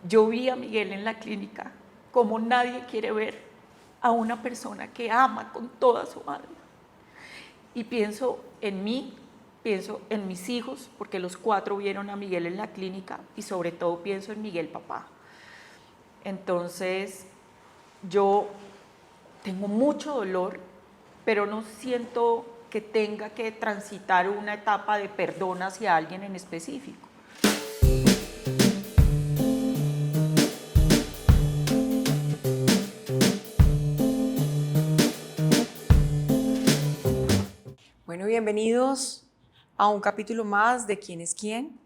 Yo vi a Miguel en la clínica como nadie quiere ver a una persona que ama con toda su alma. Y pienso en mí, pienso en mis hijos, porque los 4 vieron a Miguel en la clínica, y sobre todo pienso en Miguel papá. Entonces, yo tengo mucho dolor, pero no siento que tenga que transitar una etapa de perdón hacia alguien en específico. Bueno, bienvenidos a un capítulo más de ¿Quién es quién?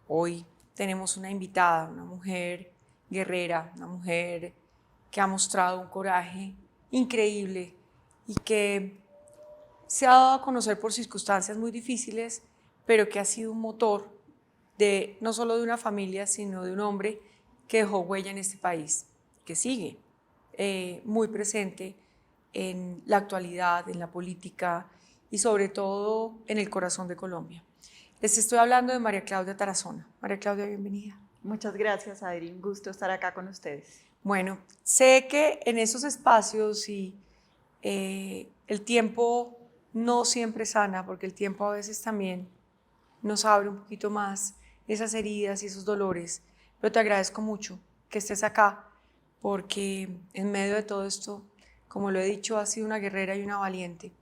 Hoy tenemos una invitada, una mujer guerrera, una mujer que ha mostrado un coraje increíble y que se ha dado a conocer por circunstancias muy difíciles, pero que ha sido un motor de no solo de una familia, sino de un hombre que dejó huella en este país, que sigue muy presente en la actualidad, en la política y sobre todo en el corazón de Colombia. Les estoy hablando de María Claudia Tarazona. María Claudia, bienvenida. Muchas gracias, Adri. Un gusto estar acá con ustedes. Bueno, sé que en esos espacios y el tiempo no siempre sana, porque el tiempo a veces también nos abre un poquito más esas heridas y esos dolores, pero te agradezco mucho que estés acá, porque en medio de todo esto, como lo he dicho, has sido una guerrera y una valiente,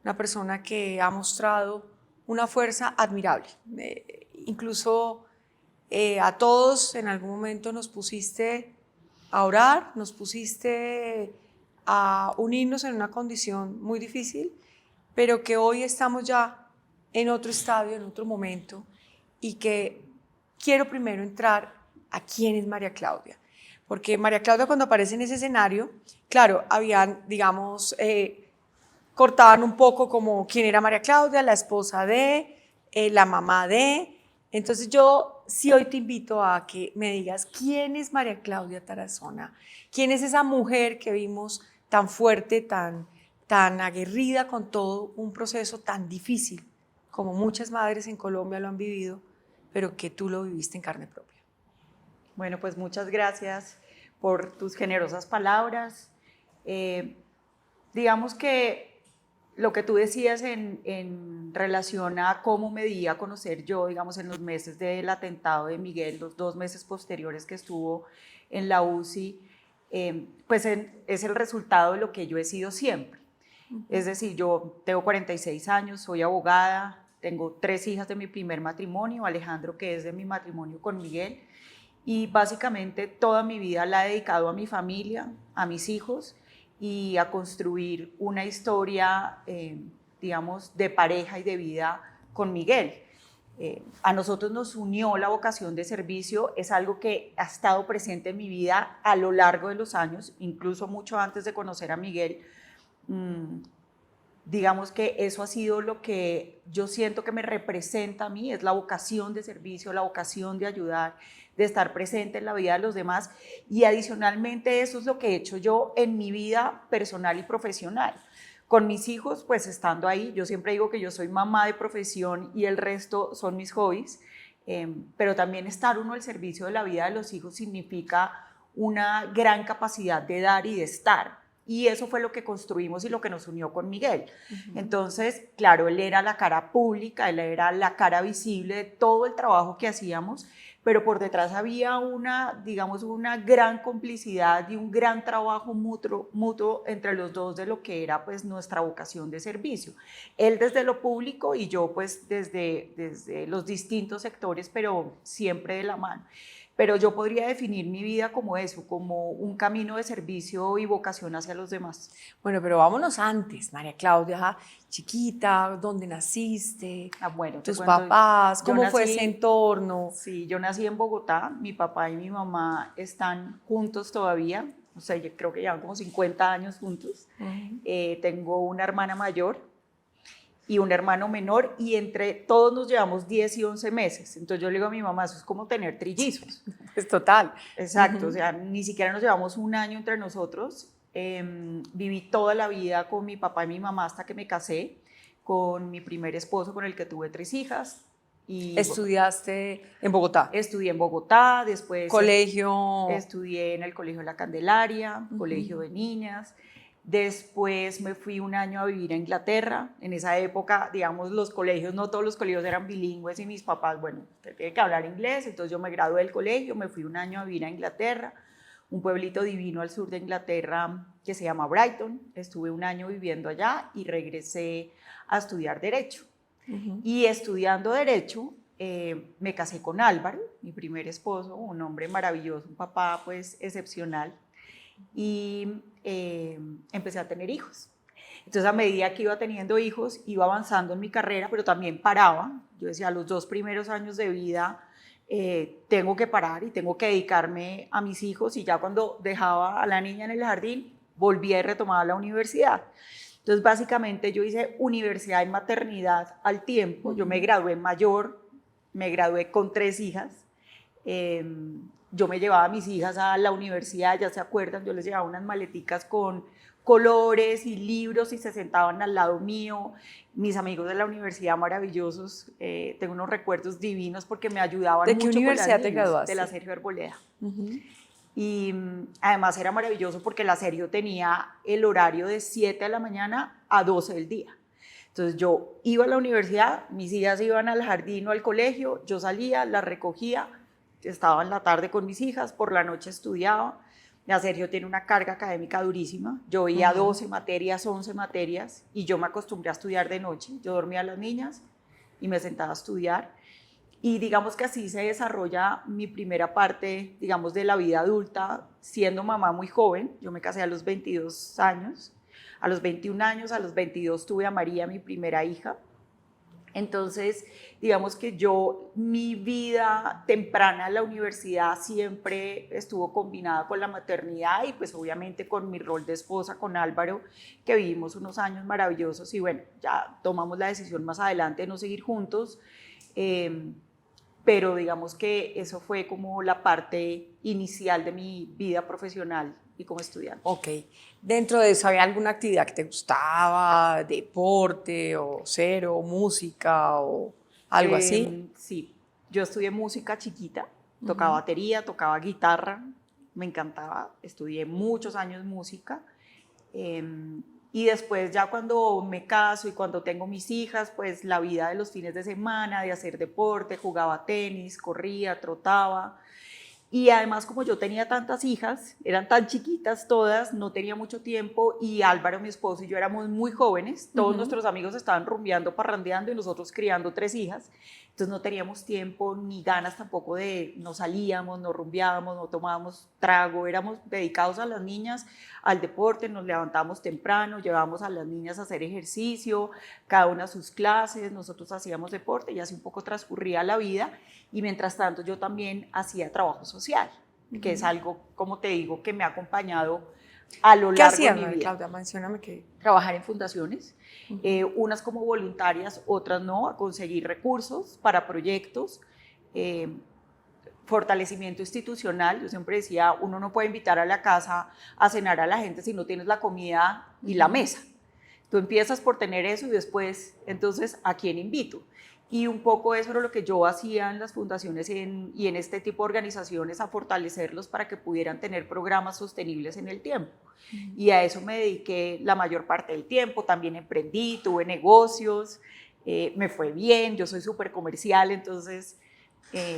una persona que ha mostrado una fuerza admirable. Incluso a todos en algún momento nos pusiste a orar, nos pusiste a unirnos en una condición muy difícil, pero que hoy estamos ya en otro estadio, en otro momento, y que quiero primero entrar a quién es María Claudia. Porque María Claudia, cuando aparece en ese escenario, claro, habían, digamos, cortaban un poco como quién era María Claudia, la esposa de, la mamá de. Entonces yo sí hoy te invito a que me digas quién es María Claudia Tarazona, quién es esa mujer que vimos tan fuerte, tan aguerrida con todo un proceso tan difícil como muchas madres en Colombia lo han vivido, pero que tú lo viviste en carne propia. Bueno, pues muchas gracias por tus generosas palabras. Digamos que lo que tú decías en relación a cómo me di a conocer yo, digamos, en los meses del atentado de Miguel, los 2 meses posteriores que estuvo en la UCI, pues es el resultado de lo que yo he sido siempre. Es decir, yo tengo 46 años, soy abogada, tengo 3 hijas de mi primer matrimonio, Alejandro, que es de mi matrimonio con Miguel, y básicamente toda mi vida la he dedicado a mi familia, a mis hijos y a construir una historia, digamos, de pareja y de vida con Miguel. A nosotros nos unió la vocación de servicio, es algo que ha estado presente en mi vida a lo largo de los años, incluso mucho antes de conocer a Miguel. Digamos que eso ha sido lo que yo siento que me representa a mí, es la vocación de servicio, la vocación de ayudar, de estar presente en la vida de los demás, y adicionalmente eso es lo que he hecho yo en mi vida personal y profesional. Con mis hijos, pues estando ahí, yo siempre digo que yo soy mamá de profesión y el resto son mis hobbies, pero también estar uno al servicio de la vida de los hijos significa una gran capacidad de dar y de estar. Y eso fue lo que construimos y lo que nos unió con Miguel. Entonces, claro, él era la cara pública, él era la cara visible de todo el trabajo que hacíamos, pero por detrás había una, digamos, una gran complicidad y un gran trabajo mutuo entre los dos de lo que era pues nuestra vocación de servicio. Él desde lo público y yo pues desde los distintos sectores, pero siempre de la mano. Pero yo podría definir mi vida como eso, como un camino de servicio y vocación hacia los demás. Bueno, pero vámonos antes, María Claudia, chiquita, ¿dónde naciste? Bueno, te ¿Tus cuento, papás? yo ¿Cómo fue ese nací, entorno? sí, yo nací en Bogotá, mi papá y mi mamá están juntos todavía, o sea, yo creo que llevan como 50 años juntos. Tengo una hermana mayor y un hermano menor, y entre todos nos llevamos 10 y 11 meses. Entonces yo le digo a mi mamá, eso es como tener trillizos. Es total. Exacto, o sea, ni siquiera nos llevamos un año entre nosotros. Viví toda la vida con mi papá y mi mamá hasta que me casé con mi primer esposo, con el que tuve 3 hijas. Y ¿Estudiaste en Bogotá? estudié en Bogotá, después Colegio. estudié en el Colegio La Candelaria, colegio de niñas. Después me fui un año a vivir a Inglaterra. En esa época, digamos, los colegios, no todos los colegios eran bilingües y mis papás, bueno, usted tiene que hablar inglés. Entonces yo me gradué del colegio, me fui un año a vivir a Inglaterra, un pueblito divino al sur de Inglaterra que se llama Brighton. Estuve un año viviendo allá y regresé a estudiar Derecho. Y estudiando Derecho, me casé con Álvaro, mi primer esposo, un hombre maravilloso, un papá pues excepcional, y empecé a tener hijos. Entonces a medida que iba teniendo hijos, iba avanzando en mi carrera, pero también paraba. Yo decía, los 2 primeros años de vida tengo que parar y tengo que dedicarme a mis hijos, y ya cuando dejaba a la niña en el jardín, volvía y retomaba la universidad. Entonces, básicamente yo hice universidad y maternidad al tiempo. Yo me gradué mayor, me gradué con 3 hijas. Yo me llevaba a mis hijas a la universidad, ya se acuerdan, yo les llevaba unas maleticas con colores y libros y se sentaban al lado mío. Mis amigos de la universidad maravillosos, tengo unos recuerdos divinos porque me ayudaban ¿De mucho qué con universidad las te niñas, graduaste? de la Sergio Arboleda. Y además era maravilloso porque la Sergio tenía el horario de 7 de la mañana a 12 del día. Entonces yo iba a la universidad, mis hijas iban al jardín o al colegio, yo salía, las recogía, estaba en la tarde con mis hijas, por la noche estudiaba. La Sergio tiene una carga académica durísima, yo veía 12 materias, 11 materias, y yo me acostumbré a estudiar de noche. Yo dormía a las niñas y me sentaba a estudiar. Y digamos que así se desarrolla mi primera parte, digamos, de la vida adulta, siendo mamá muy joven. Yo me casé a los 22 años, a los 21 años, a los 22 tuve a María, mi primera hija. Entonces, digamos que yo, mi vida temprana en la universidad siempre estuvo combinada con la maternidad y pues obviamente con mi rol de esposa, con Álvaro, que vivimos unos años maravillosos, y bueno, ya tomamos la decisión más adelante de no seguir juntos. Pero digamos que eso fue como la parte inicial de mi vida profesional y como estudiante. Ok. Dentro de eso, ¿había alguna actividad que te gustaba? ¿Deporte o cero, música o algo así? Sí, yo estudié música chiquita, tocaba batería, tocaba guitarra, me encantaba, estudié muchos años música. Y después ya cuando me caso y cuando tengo mis hijas, pues la vida de los fines de semana, de hacer deporte, jugaba tenis, corría, trotaba. Y además, como yo tenía tantas hijas, eran tan chiquitas todas, no tenía mucho tiempo, y Álvaro, mi esposo, y yo éramos muy jóvenes, todos nuestros amigos estaban rumbeando, parrandeando, y nosotros criando 3 hijas, entonces no teníamos tiempo ni ganas tampoco de, no salíamos, no rumbeábamos, no tomábamos trago, éramos dedicados a las niñas, al deporte, nos levantábamos temprano, llevábamos a las niñas a hacer ejercicio, cada una a sus clases, nosotros hacíamos deporte, y así un poco transcurría la vida. Y mientras tanto yo también hacía trabajo social, que es algo, como te digo, que me ha acompañado a lo ¿Qué largo de hacías, mi María vida. Claudia? Mencióname que... Trabajar en fundaciones, unas como voluntarias, otras no, a conseguir recursos para proyectos, fortalecimiento institucional. Yo siempre decía, uno no puede invitar a la casa a cenar a la gente si no tienes la comida y la mesa. Tú empiezas por tener eso y después, entonces, ¿a quién invito? Y un poco eso era lo que yo hacía en las fundaciones y en este tipo de organizaciones, a fortalecerlos para que pudieran tener programas sostenibles en el tiempo. Y a eso me dediqué la mayor parte del tiempo. También emprendí, tuve negocios, me fue bien, yo soy súper comercial, entonces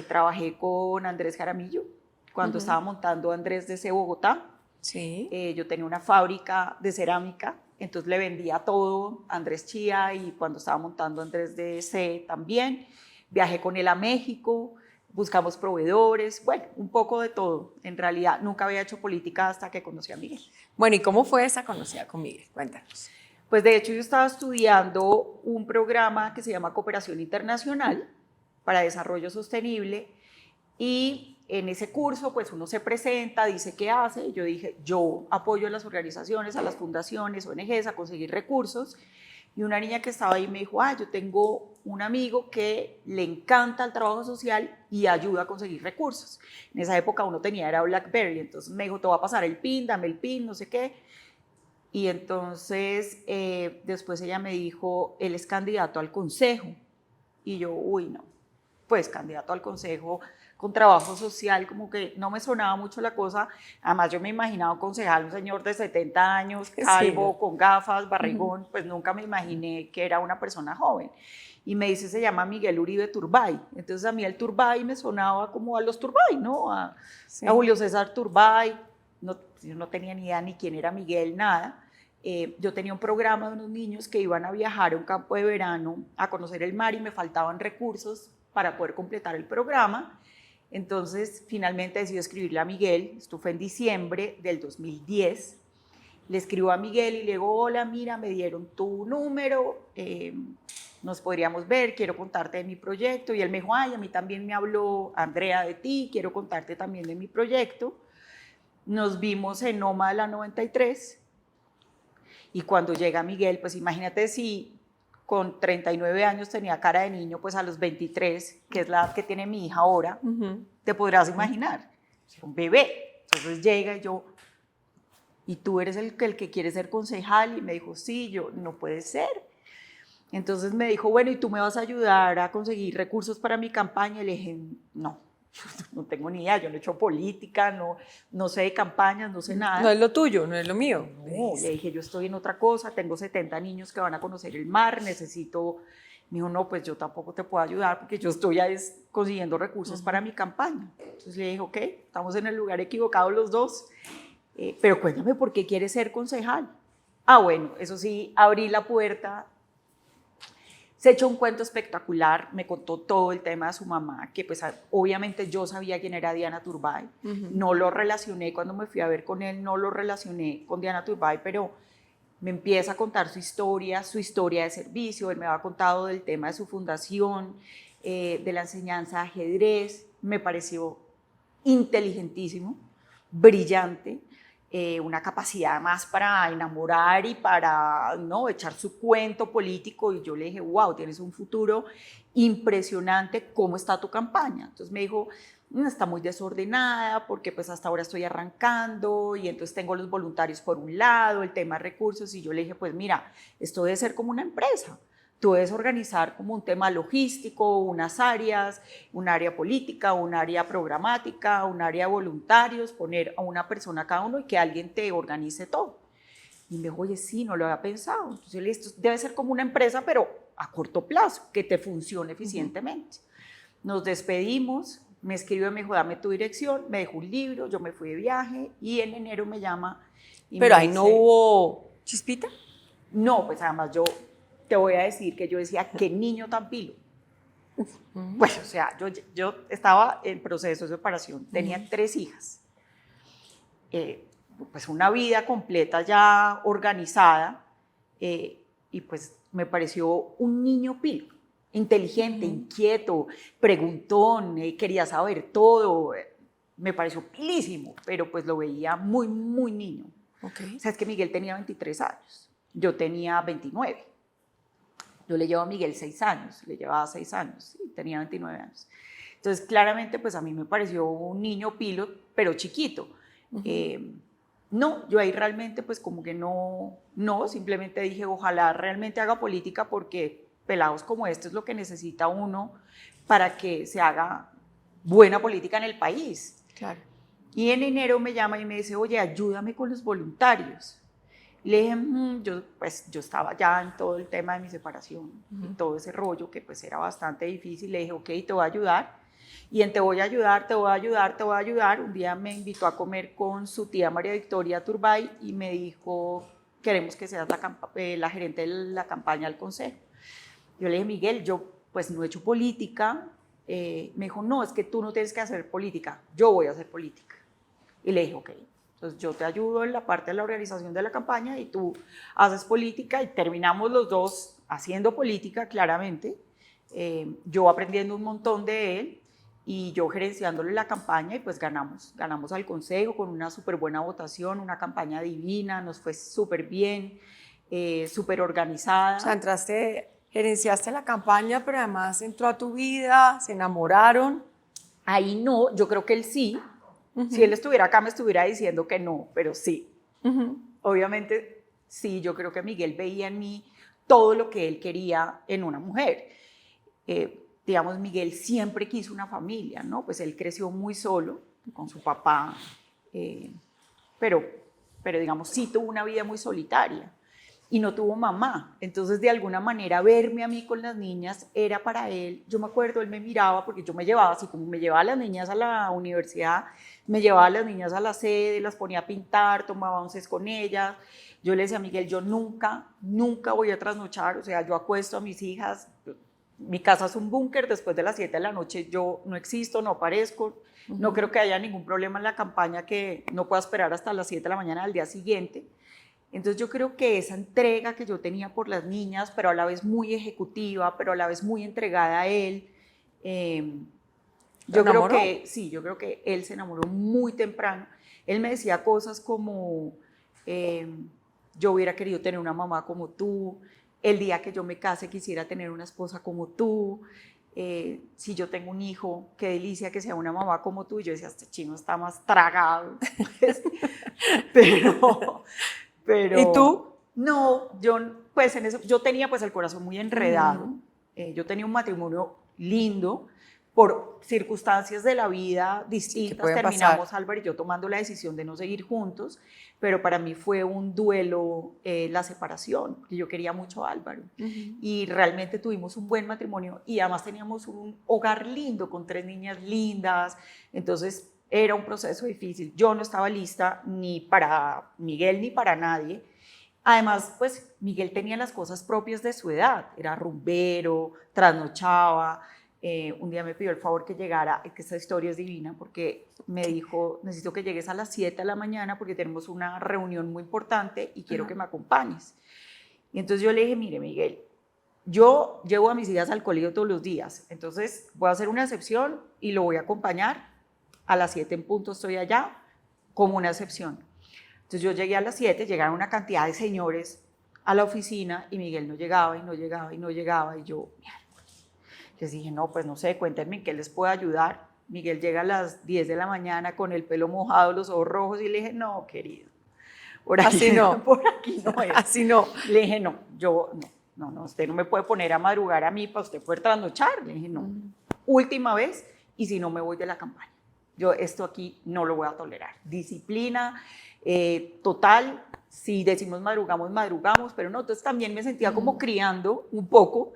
trabajé con Andrés Jaramillo cuando estaba montando Andrés DC Bogotá. Sí. Yo tenía una fábrica de cerámica, entonces le vendía todo a Andrés Chía, y cuando estaba montando Andrés DC también. Viajé con él a México, buscamos proveedores, bueno, un poco de todo. En realidad nunca había hecho política hasta que conocí a Miguel. Bueno, ¿y cómo fue esa conocida con Miguel? Cuéntanos. Pues de hecho yo estaba estudiando un programa que se llama Cooperación Internacional para Desarrollo Sostenible, y en ese curso pues uno se presenta, dice qué hace, y yo dije, yo apoyo a las organizaciones, a las fundaciones, ONGs a conseguir recursos. Y una niña que estaba ahí me dijo, yo tengo un amigo que le encanta el trabajo social y ayuda a conseguir recursos. En esa época uno tenía, era BlackBerry, entonces me dijo, te voy a pasar el PIN, dame el PIN, no sé qué. Y entonces después ella me dijo, él es candidato al consejo. Y yo, uy, no. pues candidato al consejo con trabajo social, como que no me sonaba mucho la cosa. Además yo me imaginaba un concejal, un señor de 70 años, calvo, Sí. con gafas, barrigón, pues nunca me imaginé que era una persona joven. Y me dice, se llama Miguel Uribe Turbay. Entonces a mí el Turbay me sonaba como a los Turbay, ¿no? A Julio César Turbay. No, yo no tenía ni idea ni quién era Miguel, nada. Yo tenía un programa de unos niños que iban a viajar a un campo de verano a conocer el mar y me faltaban recursos para poder completar el programa. Entonces, finalmente decidí escribirle a Miguel, esto fue en diciembre del 2010, le escribo a Miguel y le digo, hola, mira, me dieron tu número, nos podríamos ver, quiero contarte de mi proyecto, y él me dijo, ay, a mí también me habló Andrea de ti, quiero contarte también de mi proyecto. Nos vimos en Noma de la 93, y cuando llega Miguel, pues imagínate si con 39 años tenía cara de niño, pues a los 23, que es la edad que tiene mi hija ahora, te podrás imaginar, un bebé. Entonces llega y yo, ¿y tú eres el que quiere ser concejal? Y me dijo, sí, yo, no puede ser. Entonces me dijo, bueno, ¿y tú me vas a ayudar a conseguir recursos para mi campaña? Y le dije, no, no tengo ni idea, yo no he hecho política, no sé de campañas, no sé nada. No es lo tuyo, no es lo mío. No, le dije, yo estoy en otra cosa, tengo 70 niños que van a conocer el mar, necesito. Me dijo, no, pues yo tampoco te puedo ayudar porque yo estoy ya consiguiendo recursos para mi campaña. Entonces le dije, ok, estamos en el lugar equivocado los dos, pero cuéntame por qué quieres ser concejal. Ah, bueno, eso sí, abrí la puerta. Se echó un cuento espectacular, me contó todo el tema de su mamá, que pues obviamente yo sabía quién era Diana Turbay, no lo relacioné cuando me fui a ver con él, no lo relacioné con Diana Turbay, pero me empieza a contar su historia de servicio, él me había contado del tema de su fundación, de la enseñanza de ajedrez, me pareció inteligentísimo, brillante, una capacidad más para enamorar y para no echar su cuento político, y yo le dije, wow, tienes un futuro impresionante, ¿cómo está tu campaña? Entonces me dijo, está muy desordenada porque pues hasta ahora estoy arrancando y entonces tengo los voluntarios por un lado, el tema de recursos, y yo le dije, pues mira, esto debe ser como una empresa. Tú debes organizar como un tema logístico, unas áreas, un área política, un área programática, un área de voluntarios, poner a una persona cada uno y que alguien te organice todo. Y me dijo, oye, sí, no lo había pensado. Entonces yo le dije, esto debe ser como una empresa, pero a corto plazo, que te funcione eficientemente. Nos despedimos, me escribió y me dijo, dame tu dirección, me dejó un libro, yo me fui de viaje y en enero me llama y Pero me ahí dice, no hubo chispita. no, pues además yo te voy a decir que yo decía, qué niño tan pilo. Pues, o sea, yo estaba en proceso de separación, tenía 3 hijas, pues una vida completa ya organizada, y pues me pareció un niño pilo, inteligente, inquieto, preguntón, quería saber todo, me pareció pilísimo, pero pues lo veía muy, muy niño. Okay. O sea, es que Miguel tenía 23 años, yo tenía 29. Yo le llevo a Miguel 6 años, le llevaba 6 años, sí, tenía 29 años. Entonces, claramente, pues a mí me pareció un niño pilo, pero chiquito. No, yo ahí realmente, pues como que no, simplemente dije, ojalá realmente haga política porque pelados como este es lo que necesita uno para que se haga buena política en el país. Claro. Y en enero me llama y me dice, oye, ayúdame con los voluntarios. Le dije, yo estaba ya en todo el tema de mi separación y todo ese rollo que pues era bastante difícil. Le dije, ok, te voy a ayudar. Y en te voy a ayudar, te voy a ayudar, te voy a ayudar. Un día me invitó a comer con su tía María Victoria Turbay y me dijo, queremos que seas la gerente de la campaña del consejo. Yo le dije, Miguel, yo pues no he hecho política. Me dijo, no, es que tú no tienes que hacer política, yo voy a hacer política. Y le dije, ok. Entonces yo te ayudo en la parte de la organización de la campaña y tú haces política y terminamos los dos haciendo política claramente, yo aprendiendo un montón de él y yo gerenciándole la campaña, y pues ganamos al consejo con una súper buena votación, una campaña divina, nos fue súper bien, súper organizada. O sea, gerenciaste la campaña, pero además entró a tu vida, se enamoraron. Ahí no, yo creo que él sí. Si él estuviera acá me estuviera diciendo que no, pero sí. Obviamente, sí, yo creo que Miguel veía en mí todo lo que él quería en una mujer. digamos, Miguel siempre quiso una familia, ¿no? Pues él creció muy solo con su papá, eh, pero, digamos, sí tuvo una vida muy solitaria y no tuvo mamá. Entonces, de alguna manera, verme a mí con las niñas era para él, yo me acuerdo, él me miraba, porque yo me llevaba, así como me llevaba a las niñas a la universidad, me llevaba a las niñas a la sede, las ponía a pintar, tomaba onces con ellas. Yo le decía a Miguel, yo nunca, nunca voy a trasnochar, o sea, yo acuesto a mis hijas, mi casa es un búnker, después de las 7 de la noche yo no existo, no aparezco, no creo que haya ningún problema en la campaña que no pueda esperar hasta las 7 de la mañana del día siguiente. Entonces yo creo que esa entrega que yo tenía por las niñas, pero a la vez muy ejecutiva, pero a la vez muy entregada a él, yo creo que sí, yo creo que él se enamoró muy temprano. Él me decía cosas como, yo hubiera querido tener una mamá como tú, el día que yo me case quisiera tener una esposa como tú, si yo tengo un hijo, qué delicia que sea una mamá como tú. Y yo decía, este chino está más tragado. pero, ¿Y tú? no, yo, pues en eso, yo tenía pues el corazón muy enredado. Yo tenía un matrimonio lindo, por circunstancias de la vida distintas terminamos Álvaro y yo tomando la decisión de no seguir juntos, pero para mí fue un duelo la separación, porque yo quería mucho a Álvaro y realmente tuvimos un buen matrimonio y además teníamos un hogar lindo con 3 niñas lindas, entonces era un proceso difícil. Yo no estaba lista ni para Miguel ni para nadie. Además, pues Miguel tenía las cosas propias de su edad, era rumbero, trasnochaba. Un día me pidió el favor que llegara, que esta historia es divina, porque me dijo, necesito que llegues a las 7 de la mañana porque tenemos una reunión muy importante y quiero que me acompañes. Y entonces yo le dije, mire Miguel, yo llevo a mis hijas al colegio todos los días, entonces voy a hacer una excepción y lo voy a acompañar. A las 7 en punto estoy allá, como una excepción. Entonces yo llegué a las 7, llegaron una cantidad de señores a la oficina y Miguel no llegaba y no llegaba y no llegaba y yo, les dije, no, pues no sé, cuéntenme en qué les puedo ayudar. Miguel llega a las 10 de la mañana con el pelo mojado, los ojos rojos y le dije, no, querido, por aquí, así no, por aquí no es. Así no. Le dije, no, yo, no, usted no me puede poner a madrugar a mí para usted poder trasnochar. Le dije, no, última vez y si no me voy de la campaña. Yo esto aquí no lo voy a tolerar. Disciplina total, si decimos madrugamos, madrugamos, pero no, entonces también me sentía como criando un poco,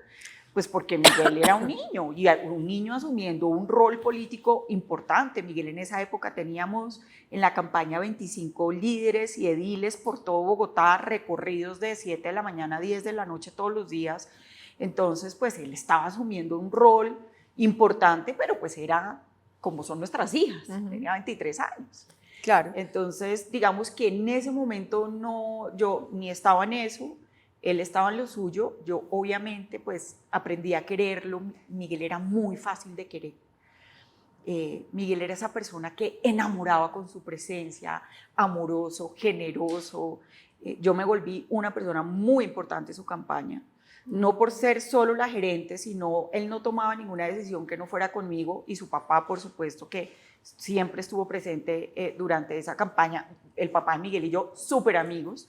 pues porque Miguel era un niño y un niño asumiendo un rol político importante. Miguel, en esa época teníamos en la campaña 25 líderes y ediles por todo Bogotá, recorridos de 7 de la mañana a 10 de la noche todos los días. Entonces, pues él estaba asumiendo un rol importante, pero pues era como son nuestras hijas, tenía 23 años. Claro. Entonces, digamos que en ese momento no, yo ni estaba en eso, él estaba en lo suyo, yo obviamente pues aprendí a quererlo. Miguel era muy fácil de querer. Miguel era esa persona que enamoraba con su presencia, amoroso, generoso. Yo me volví una persona muy importante en su campaña, no por ser solo la gerente, sino él no tomaba ninguna decisión que no fuera conmigo y su papá, por supuesto, que siempre estuvo presente durante esa campaña. El papá de Miguel y yo, súper amigos.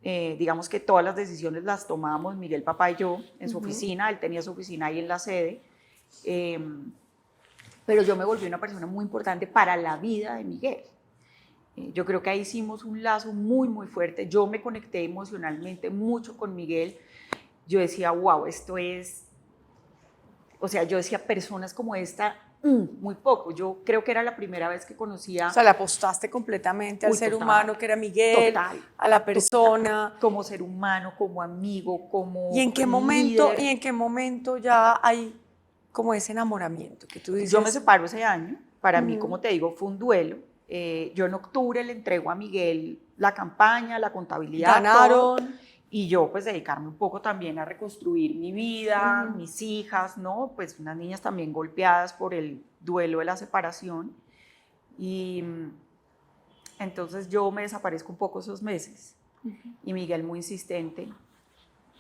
Digamos que todas las decisiones las tomábamos Miguel, papá y yo en su oficina. Él tenía su oficina ahí en la sede. Pero yo me volví una persona muy importante para la vida de Miguel. Yo creo que ahí hicimos un lazo muy, muy fuerte. Yo me conecté emocionalmente mucho con Miguel. Yo decía, wow, esto es... O sea, yo decía, personas como esta, muy poco. Yo creo que era la primera vez que conocía... O sea, le apostaste completamente al ser humano que era Miguel, a la persona. Total, como ser humano, como amigo, como ¿Y en qué momento ya hay como ese enamoramiento que tú dices? Yo me separo ese año. Para mí, como te digo, fue un duelo. Yo en octubre le entrego a Miguel la campaña, la contabilidad. Ganaron. Todo, y yo pues dedicarme un poco también a reconstruir mi vida, mis hijas, ¿no? Pues unas niñas también golpeadas por el duelo de la separación. Y entonces yo me desaparezco un poco esos meses. Y Miguel muy insistente.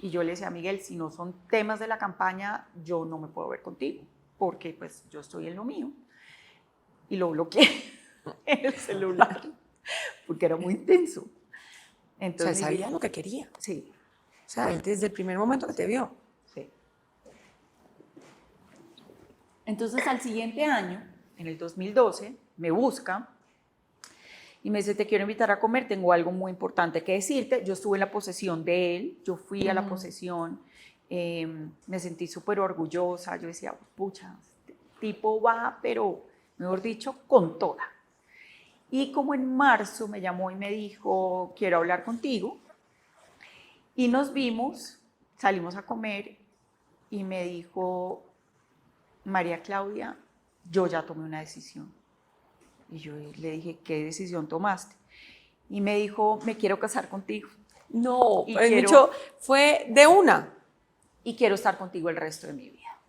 Y yo le decía a Miguel, si no son temas de la campaña, yo no me puedo ver contigo, porque pues yo estoy en lo mío. Y lo bloqueé en el celular, porque era muy intenso. Entonces, o sea, él sabía lo que quería. Sí. O sea, él desde el primer momento que te vio. Sí. Entonces al siguiente año, en el 2012, me busca y me dice, te quiero invitar a comer, tengo algo muy importante que decirte. Yo estuve en la posesión de él, yo fui a la posesión, me sentí súper orgullosa, yo decía, pucha, este tipo va, pero mejor dicho, con toda. Y como en marzo me llamó y me dijo, quiero hablar contigo, y nos vimos, salimos a comer y me dijo, María Claudia, yo ya tomé una decisión. Y yo le dije, ¿qué decisión tomaste? Y me dijo, me quiero casar contigo. No, Y es quiero- mucho, fue de una. Y quiero estar contigo el resto de mi vida.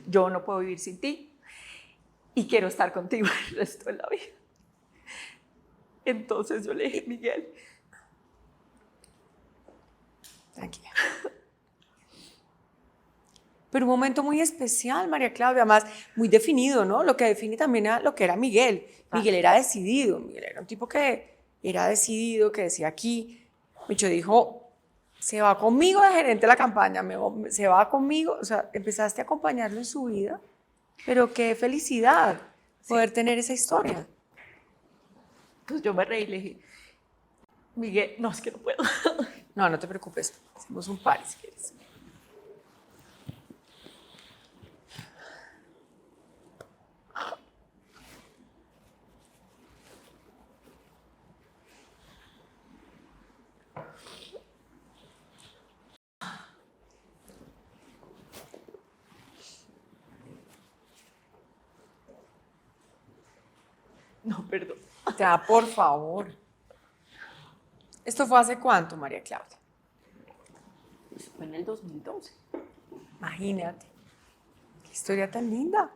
Yo no puedo vivir sin ti y quiero estar contigo el resto de la vida. Entonces yo le dije, Miguel, Tranquila. Pero un momento muy especial, María Claudia, además muy definido, ¿no? Lo que define también a lo que era Miguel. Miguel era decidido, Miguel era un tipo que era decidido, que decía aquí, Micho dijo, se va conmigo de gerente de la campaña, se va conmigo, o sea, empezaste a acompañarlo en su vida, pero qué felicidad poder tener esa historia. entonces yo me reí y le dije, Miguel, no, es que no puedo. No, no te preocupes, hacemos un par si quieres. No, perdón. Ya, por favor. ¿Esto fue hace cuánto, María Claudia? Fue en el 2012. Imagínate. Qué historia tan linda.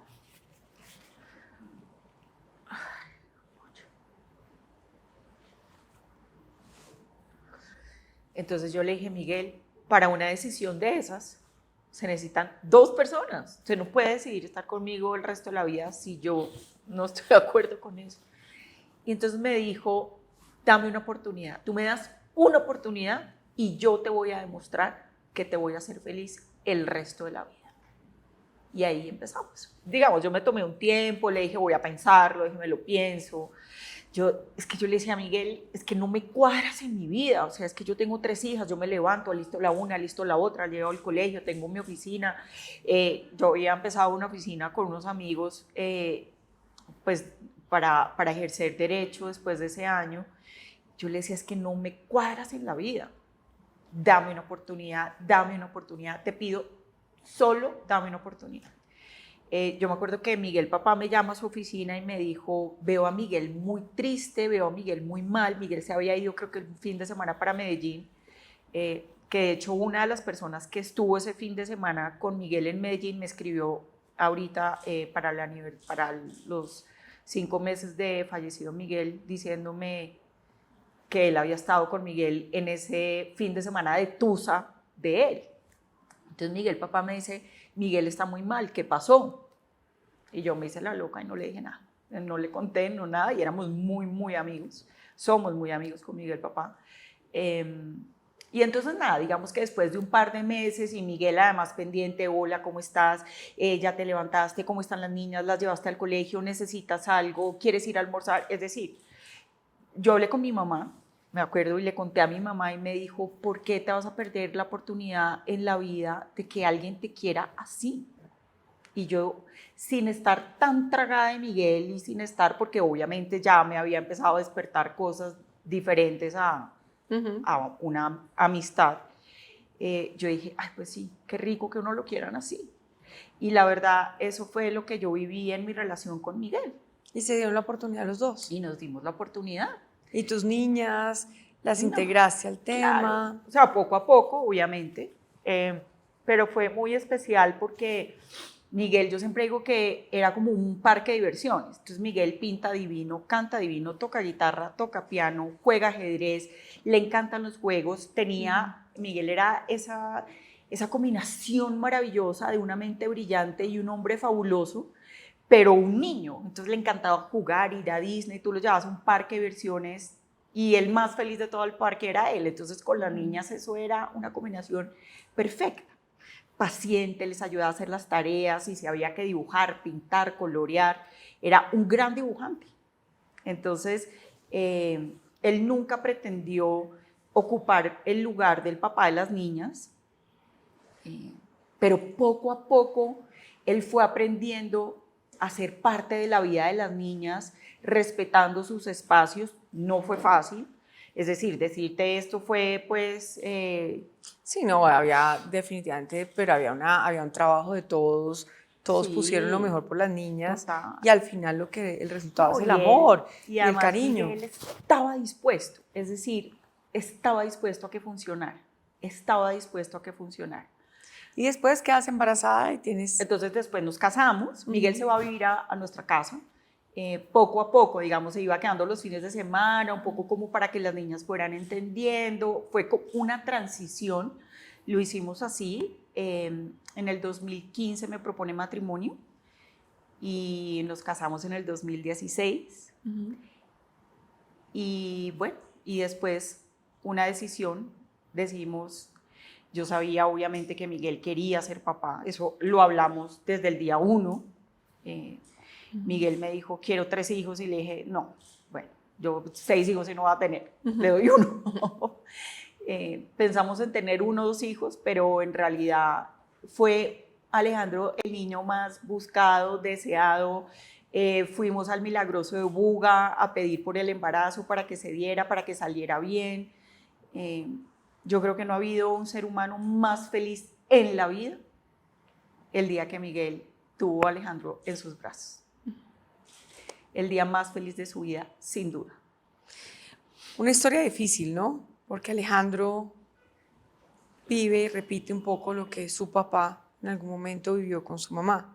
Entonces yo le dije, Miguel, para una decisión de esas se necesitan dos personas. Usted no puede decidir estar conmigo el resto de la vida si yo no estoy de acuerdo con eso. Y entonces me dijo, dame una oportunidad. Tú me das una oportunidad y yo te voy a demostrar que te voy a hacer feliz el resto de la vida. Y ahí empezamos. Digamos, yo me tomé un tiempo, le dije, voy a pensarlo, déjeme lo pienso. Es que yo le decía a Miguel, es que no me cuadras en mi vida, o sea, es que yo tengo 3 hijas, yo me levanto, listo la una, listo la otra, llevo al colegio, tengo mi oficina. Yo había empezado una oficina con unos amigos, pues para ejercer derecho después de ese año. Yo le decía, es que no me cuadras en la vida, dame una oportunidad, te pido, solo dame una oportunidad. Yo me acuerdo que Miguel papá me llama a su oficina y me dijo, veo a Miguel muy triste, veo a Miguel muy mal. Miguel se había ido creo que el fin de semana para Medellín, que de hecho una de las personas que estuvo ese fin de semana con Miguel en Medellín me escribió ahorita para los 5 meses de fallecido Miguel, diciéndome que él había estado con Miguel en ese fin de semana de tusa de él. Entonces Miguel papá me dice, Miguel está muy mal, ¿qué pasó? Y yo me hice la loca y no le dije nada, no le conté, no nada, y éramos muy, muy amigos, somos muy amigos con Miguel papá. Y entonces nada, digamos que después de un par de meses y Miguel además pendiente, hola, ¿cómo estás? ¿Ya te levantaste? ¿Cómo están las niñas? ¿Las llevaste al colegio? ¿Necesitas algo? ¿Quieres ir a almorzar? Es decir, yo hablé con mi mamá, me acuerdo, y le conté a mi mamá y me dijo, ¿por qué te vas a perder la oportunidad en la vida de que alguien te quiera así? Y yo, sin estar tan tragada de Miguel y sin estar, porque obviamente ya me había empezado a despertar cosas diferentes a una amistad, yo dije, ay, pues sí, qué rico que uno lo quieran así. Y la verdad, eso fue lo que yo viví en mi relación con Miguel. Y se dieron la oportunidad los dos. Y nos dimos la oportunidad. Y tus niñas, las No, integraste al tema. Claro, o sea, poco a poco, obviamente, pero fue muy especial porque Miguel, yo siempre digo que era como un parque de diversiones. Entonces Miguel pinta divino, canta divino, toca guitarra, toca piano, juega ajedrez, le encantan los juegos. Miguel era esa combinación maravillosa de una mente brillante y un hombre fabuloso, pero un niño. Entonces le encantaba jugar, ir a Disney, tú lo llevabas a un parque de diversiones y el más feliz de todo el parque era él. Entonces con las niñas eso era una combinación perfecta. paciente, les ayudaba a hacer las tareas y si había que dibujar, pintar, colorear, era un gran dibujante. Entonces, él nunca pretendió ocupar el lugar del papá de las niñas, pero poco a poco él fue aprendiendo a ser parte de la vida de las niñas, respetando sus espacios. No fue fácil, es decir, decirte esto fue pues... Sí, no, había definitivamente, pero había un trabajo de todos, todos pusieron lo sí, mejor por las niñas total. y al final el resultado No, es el amor y y el además cariño. Miguel estaba dispuesto, es decir, estaba dispuesto a que funcionara, estaba dispuesto a que funcionara. Y después quedas embarazada y tienes... Entonces después nos casamos, Miguel se va a vivir a nuestra casa, poco a poco, digamos, se iba quedando los fines de semana, un poco como para que las niñas fueran entendiendo, fue una transición, lo hicimos así, en el 2015 me propone matrimonio y nos casamos en el 2016 y bueno, y después una decisión, decidimos. Yo sabía obviamente que Miguel quería ser papá, eso lo hablamos desde el día 1. Miguel me dijo, quiero 3 hijos y le dije, no, bueno, yo 6 hijos y no va a tener, le doy 1. Pensamos en tener 1 o 2 hijos, pero en realidad fue Alejandro el niño más buscado, deseado. Fuimos al Milagroso de Buga a pedir por el embarazo para que se diera, para que saliera bien. Yo creo que no ha habido un ser humano más feliz en la vida el día que Miguel tuvo a Alejandro en sus brazos. El día más feliz de su vida, sin duda. Una historia difícil, ¿no? Porque Alejandro vive y repite un poco lo que su papá en algún momento vivió con su mamá.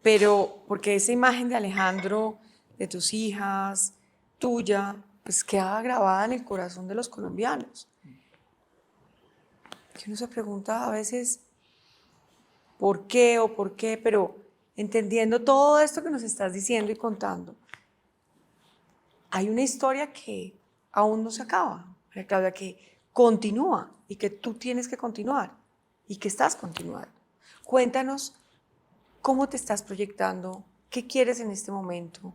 Pero porque esa imagen de Alejandro, de tus hijas, tuya, pues queda grabada en el corazón de los colombianos. Que uno se pregunta a veces por qué, pero entendiendo todo esto que nos estás diciendo y contando, hay una historia que aún no se acaba, María Claudia, que continúa y que tú tienes que continuar y que estás continuando. Cuéntanos cómo te estás proyectando, qué quieres en este momento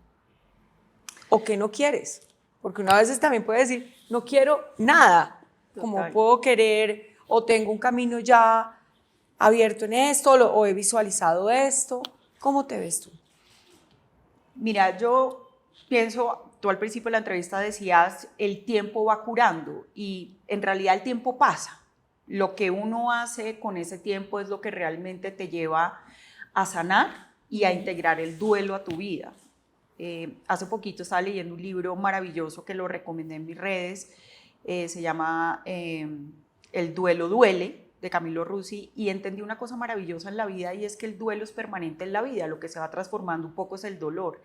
o qué no quieres, porque una vez también puede decir, no quiero nada, como Total. puedo querer o tengo un camino ya abierto en esto o he visualizado esto. ¿Cómo te ves tú? Mira, yo pienso, tú al principio de la entrevista decías, el tiempo va curando y en realidad el tiempo pasa. Lo que uno hace con ese tiempo es lo que realmente te lleva a sanar y a integrar el duelo a tu vida. Hace poquito estaba leyendo un libro maravilloso que lo recomendé en mis redes, se llama El duelo duele, de Camilo Rusi, y entendí una cosa maravillosa en la vida y es que el duelo es permanente en la vida, lo que se va transformando un poco es el dolor.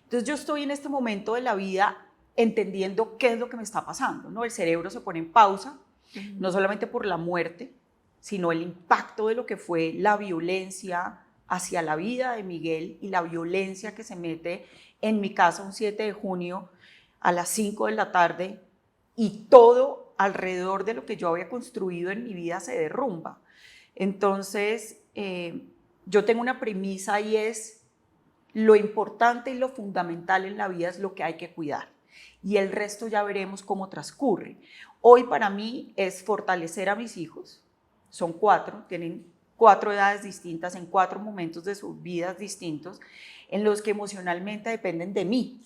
Entonces yo estoy en este momento de la vida entendiendo qué es lo que me está pasando, ¿no? El cerebro se pone en pausa, no solamente por la muerte, sino el impacto de lo que fue la violencia hacia la vida de Miguel y la violencia que se mete en mi casa un 7 de junio a las 5 de la tarde y todo alrededor de lo que yo había construido en mi vida se derrumba. Entonces, yo tengo una premisa y es lo importante y lo fundamental en la vida es lo que hay que cuidar y el resto ya veremos cómo transcurre. Hoy para mí es fortalecer a mis hijos, son 4, tienen 4 edades distintas en 4 momentos de sus vidas distintos en los que emocionalmente dependen de mí.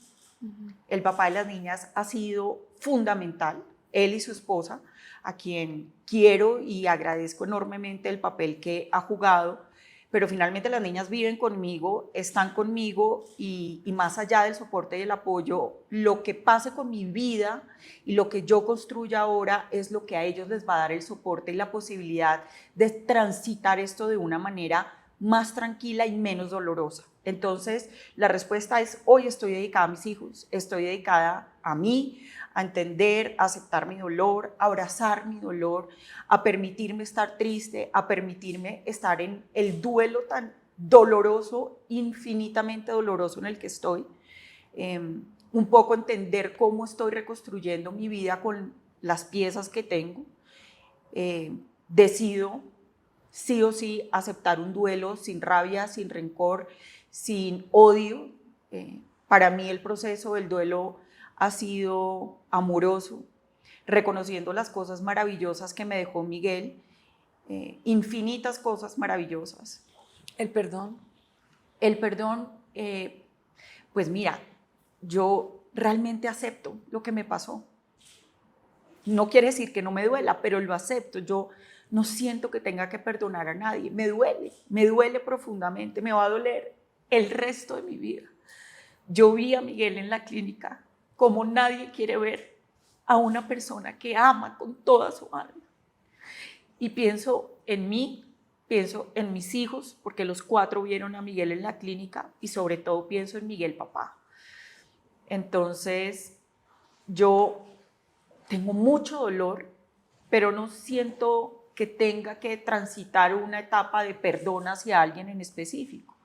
El papá de las niñas ha sido fundamental, él y su esposa, a quien quiero y agradezco enormemente el papel que ha jugado, pero finalmente las niñas viven conmigo, están conmigo y más allá del soporte y el apoyo, lo que pase con mi vida y lo que yo construya ahora es lo que a ellos les va a dar el soporte y la posibilidad de transitar esto de una manera más tranquila y menos dolorosa. Entonces, la respuesta es, hoy estoy dedicada a mis hijos, estoy dedicada a mí, a entender, a aceptar mi dolor, a abrazar mi dolor, a permitirme estar triste, a permitirme estar en el duelo tan doloroso, infinitamente doloroso en el que estoy. Un poco entender cómo estoy reconstruyendo mi vida con las piezas que tengo. Decido sí o sí aceptar un duelo sin rabia, sin rencor, sin odio. Para mí el proceso del duelo ha sido amoroso, reconociendo las cosas maravillosas que me dejó Miguel, infinitas cosas maravillosas. El perdón. El perdón, pues mira, yo realmente acepto lo que me pasó. No quiere decir que no me duela, pero lo acepto. Yo no siento que tenga que perdonar a nadie. Me duele profundamente, me va a doler el resto de mi vida. Yo vi a Miguel en la clínica como nadie quiere ver a una persona que ama con toda su alma. Y pienso en mí, pienso en mis hijos, porque los 4 vieron a Miguel en la clínica, y sobre todo pienso en Miguel papá. Entonces, yo tengo mucho dolor, pero no siento que tenga que transitar una etapa de perdón hacia alguien en específico.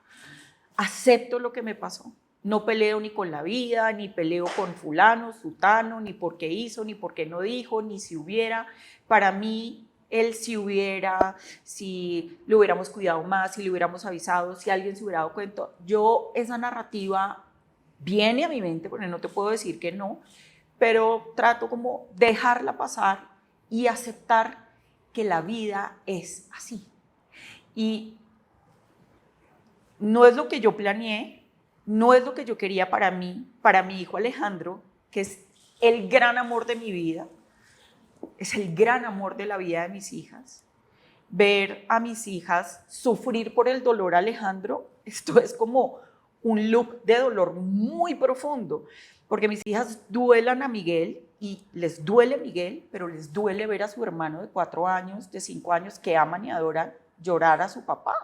Acepto lo que me pasó. No peleo ni con la vida, ni peleo con fulano, sutano, ni por qué hizo, ni por qué no dijo, ni si hubiera. Para mí, él si hubiera, si lo hubiéramos cuidado más, si le hubiéramos avisado, si alguien se hubiera dado cuenta. Yo esa narrativa viene a mi mente, porque no te puedo decir que no, pero trato como dejarla pasar y aceptar que la vida es así. Y no es lo que yo planeé, no es lo que yo quería para mí, para mi hijo Alejandro, que es el gran amor de mi vida, es el gran amor de la vida de mis hijas. Ver a mis hijas sufrir por el dolor a Alejandro, esto es como un loop de dolor muy profundo, porque mis hijas duelan a Miguel y les duele Miguel, pero les duele ver a su hermano de 4 años, de 5 años, que aman y adoran, llorar a su papá.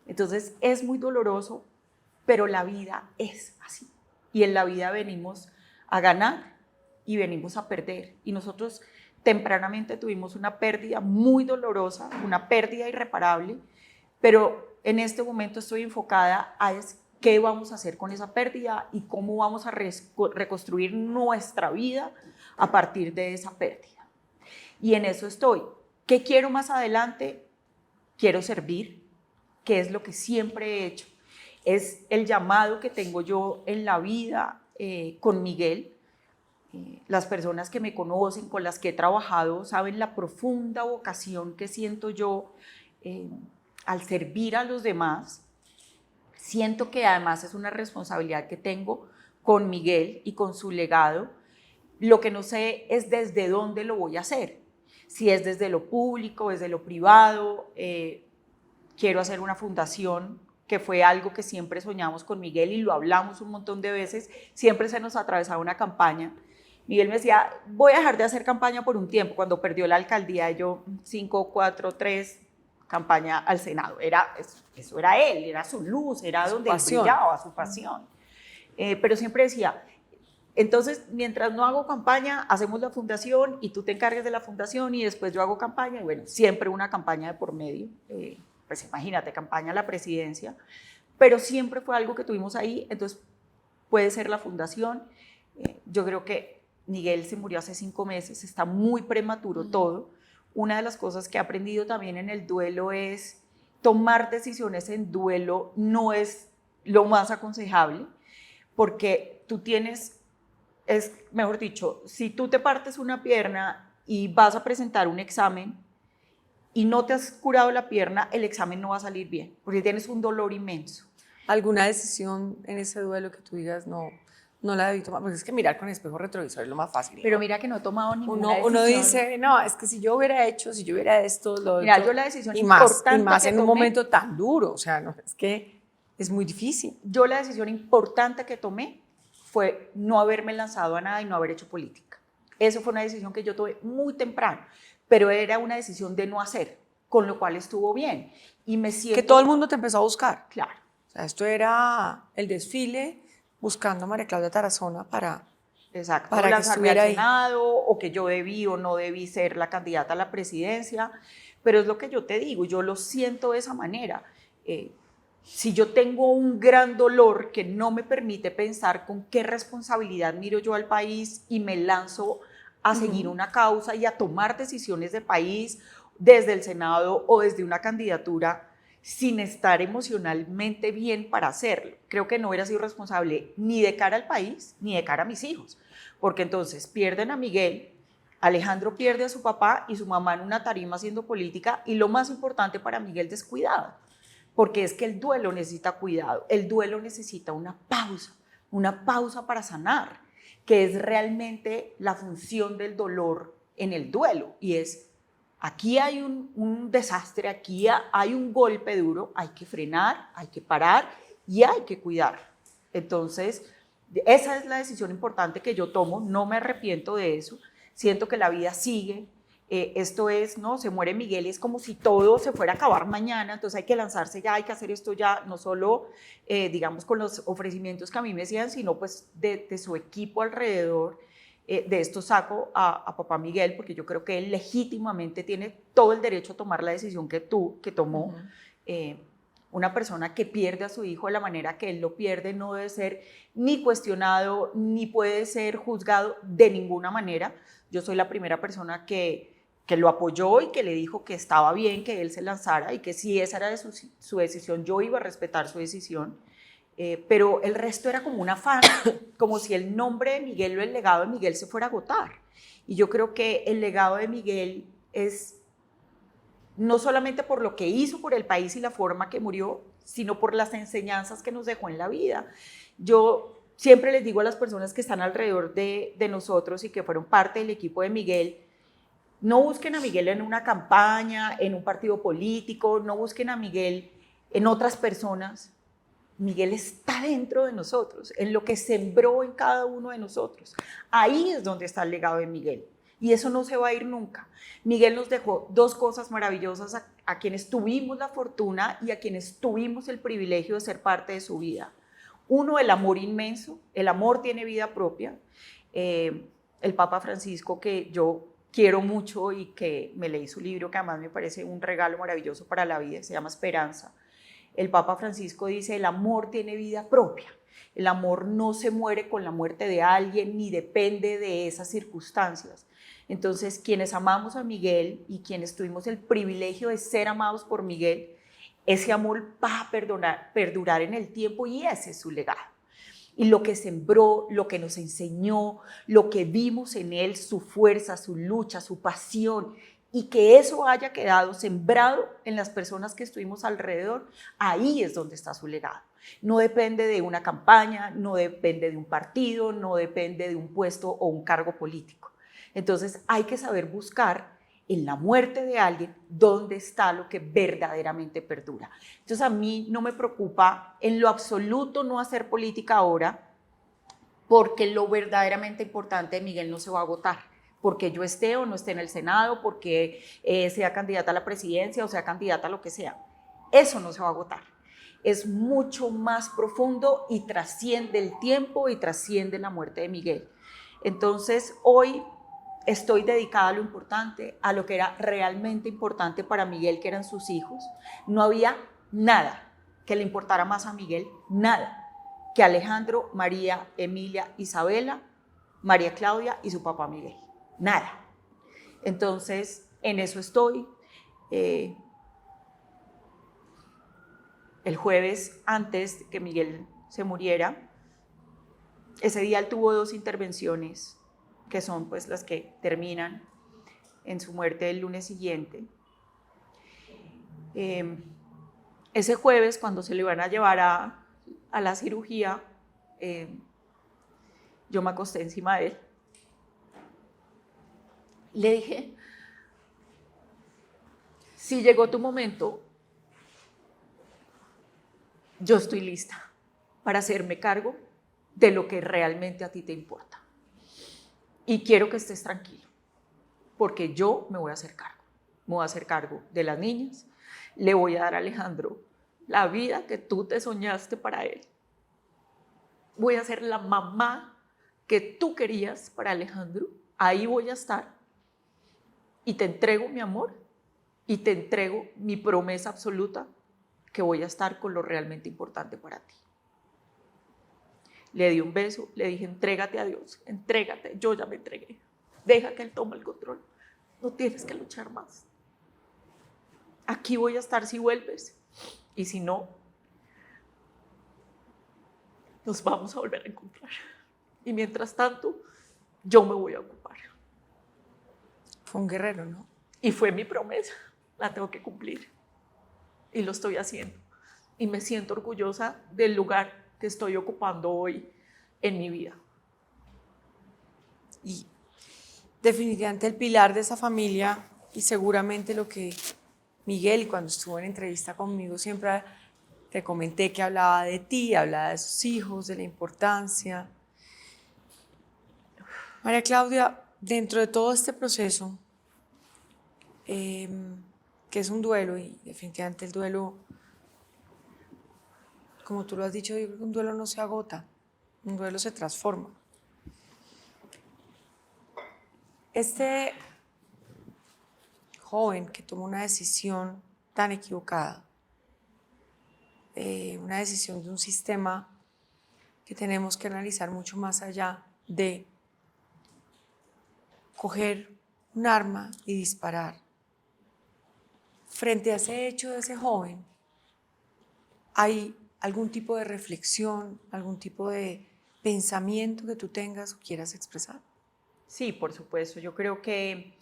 Entonces es muy doloroso, pero la vida es así. Y en la vida venimos a ganar y venimos a perder. Y nosotros tempranamente tuvimos una pérdida muy dolorosa, una pérdida irreparable, pero en este momento estoy enfocada a qué vamos a hacer con esa pérdida y cómo vamos a reconstruir nuestra vida a partir de esa pérdida. Y en eso estoy. ¿Qué quiero más adelante? Quiero servir, que es lo que siempre he hecho. Es el llamado que tengo yo en la vida con Miguel. Las personas que me conocen, con las que he trabajado, saben la profunda vocación que siento yo al servir a los demás. Siento que además es una responsabilidad que tengo con Miguel y con su legado. Lo que no sé es desde dónde lo voy a hacer. Si es desde lo público, desde lo privado. Quiero hacer una fundación, que fue algo que siempre soñamos con Miguel y lo hablamos un montón de veces. Siempre se nos atravesaba una campaña. Miguel me decía, voy a dejar de hacer campaña por un tiempo. Cuando perdió la alcaldía, yo 5, 4, 3, campaña al Senado. Eso era él, era su luz, era donde él brillaba, su pasión. Pero siempre decía, entonces, mientras no hago campaña, hacemos la fundación y tú te encargues de la fundación y después yo hago campaña. Y bueno, siempre una campaña de por medio. Pues imagínate, campaña a la presidencia. Pero siempre fue algo que tuvimos ahí, entonces puede ser la fundación. Yo creo que Miguel se murió hace 5 meses, está muy prematuro todo. Una de las cosas que he aprendido también en el duelo es tomar decisiones en duelo no es lo más aconsejable, porque tú tienes, mejor dicho, si tú te partes una pierna y vas a presentar un examen y no te has curado la pierna, el examen no va a salir bien, porque tienes un dolor inmenso. ¿Alguna decisión en ese duelo que tú digas, no la debí tomar? Porque es que mirar con espejo retrovisor es lo más fácil, ¿no? Pero mira que no he tomado ninguna decisión. Uno dice, no, es que si yo hubiera hecho, si yo hubiera esto, lo Mira, otro, yo la decisión y más importante en un momento tan duro, o sea, no, es que es muy difícil. Yo la decisión importante que tomé fue no haberme lanzado a nada y no haber hecho política. Eso fue una decisión que yo tomé muy temprano, pero era una decisión de no hacer, con lo cual estuvo bien. Y me siento... Que todo el mundo te empezó a buscar. Claro. O sea, esto era el desfile buscando a María Claudia Tarazona para que estuviera al ahí. Senado, o que yo debí o no debí ser la candidata a la presidencia, pero es lo que yo te digo, yo lo siento de esa manera. Si yo tengo un gran dolor que no me permite pensar con qué responsabilidad miro yo al país y me lanzo a seguir una causa y a tomar decisiones de país desde el Senado o desde una candidatura sin estar emocionalmente bien para hacerlo. Creo que no hubiera sido responsable ni de cara al país ni de cara a mis hijos, porque entonces pierden a Miguel, Alejandro pierde a su papá y su mamá en una tarima haciendo política, y lo más importante para Miguel, descuidado, porque es que el duelo necesita cuidado, el duelo necesita una pausa para sanar, que es realmente la función del dolor en el duelo, y es, aquí hay un desastre, aquí hay un golpe duro, hay que frenar, hay que parar y hay que cuidar. Entonces, esa es la decisión importante que yo tomo, no me arrepiento de eso, siento que la vida sigue. Esto es, ¿no? Se muere Miguel y es como si todo se fuera a acabar mañana, entonces hay que lanzarse ya, hay que hacer esto ya, no solo, digamos, con los ofrecimientos que a mí me hacían, sino pues de su equipo alrededor. De esto saco a papá Miguel, porque yo creo que él legítimamente tiene todo el derecho a tomar la decisión que tomó. Una persona que pierde a su hijo de la manera que él lo pierde no debe ser ni cuestionado, ni puede ser juzgado de ninguna manera. Yo soy la primera persona que lo apoyó y que le dijo que estaba bien que él se lanzara y que si esa era su decisión, yo iba a respetar su decisión. Pero el resto era como un afán, como si el nombre de Miguel o el legado de Miguel se fuera a agotar. Y yo creo que el legado de Miguel es no solamente por lo que hizo por el país y la forma que murió, sino por las enseñanzas que nos dejó en la vida. Yo siempre les digo a las personas que están alrededor de nosotros y que fueron parte del equipo de Miguel, no busquen a Miguel en una campaña, en un partido político, no busquen a Miguel en otras personas. Miguel está dentro de nosotros, en lo que sembró en cada uno de nosotros. Ahí es donde está el legado de Miguel. Y eso no se va a ir nunca. Miguel nos dejó dos cosas maravillosas a quienes tuvimos la fortuna y a quienes tuvimos el privilegio de ser parte de su vida. Uno, el amor inmenso. El amor tiene vida propia. El Papa Francisco, que yo quiero mucho y que me leí su libro, que además me parece un regalo maravilloso para la vida, se llama Esperanza. El Papa Francisco dice, el amor tiene vida propia. El amor no se muere con la muerte de alguien ni depende de esas circunstancias. Entonces, quienes amamos a Miguel y quienes tuvimos el privilegio de ser amados por Miguel, ese amor va a perdurar en el tiempo y ese es su legado. Y lo que sembró, lo que nos enseñó, lo que vimos en él, su fuerza, su lucha, su pasión, y que eso haya quedado sembrado en las personas que estuvimos alrededor, ahí es donde está su legado. No depende de una campaña, no depende de un partido, no depende de un puesto o un cargo político. Entonces hay que saber buscar en la muerte de alguien dónde está lo que verdaderamente perdura. Entonces a mí no me preocupa en lo absoluto no hacer política ahora, porque lo verdaderamente importante de Miguel no se va a agotar. Porque yo esté o no esté en el Senado, porque sea candidata a la presidencia o sea candidata a lo que sea. Eso no se va a agotar. Es mucho más profundo y trasciende el tiempo y trasciende la muerte de Miguel. Entonces, hoy estoy dedicada a lo importante, a lo que era realmente importante para Miguel, que eran sus hijos. No había nada que le importara más a Miguel, nada, que Alejandro, María, Emilia, Isabela, María Claudia y su papá Miguel. Nada. Entonces, en eso estoy. El jueves, antes de que Miguel se muriera, ese día él tuvo dos intervenciones, que son pues las que terminan en su muerte el lunes siguiente. Ese jueves, cuando se le iban a llevar a la cirugía, yo me acosté encima de él. Le dije, si llegó tu momento, yo estoy lista para hacerme cargo de lo que realmente a ti te importa. Y quiero que estés tranquilo, porque yo me voy a hacer cargo. Me voy a hacer cargo de las niñas, le voy a dar a Alejandro la vida que tú te soñaste para él. Voy a ser la mamá que tú querías para Alejandro, ahí voy a estar. Y te entrego mi amor y te entrego mi promesa absoluta que voy a estar con lo realmente importante para ti. Le di un beso, le dije, entrégate a Dios, entrégate, yo ya me entregué. Deja que Él tome el control, no tienes que luchar más. aquí voy a estar si vuelves, y si no, nos vamos a volver a encontrar. Y mientras tanto, yo me voy a ocupar. Fue un guerrero, ¿no? Y fue mi promesa, la tengo que cumplir. Y lo estoy haciendo. Y me siento orgullosa del lugar que estoy ocupando hoy en mi vida. Y definitivamente el pilar de esa familia, y seguramente lo que Miguel, cuando estuvo en entrevista conmigo, siempre te comenté que hablaba de ti, hablaba de sus hijos, de la importancia. María Claudia, dentro de todo este proceso, que es un duelo, y definitivamente el duelo, como tú lo has dicho, yo creo que un duelo no se agota, un duelo se transforma. Este joven que tomó una decisión tan equivocada, una decisión de un sistema que tenemos que analizar mucho más allá de coger un arma y disparar. Frente a ese hecho de ese joven, ¿hay algún tipo de reflexión, algún tipo de pensamiento que tú tengas o quieras expresar? Sí, por supuesto. Yo creo que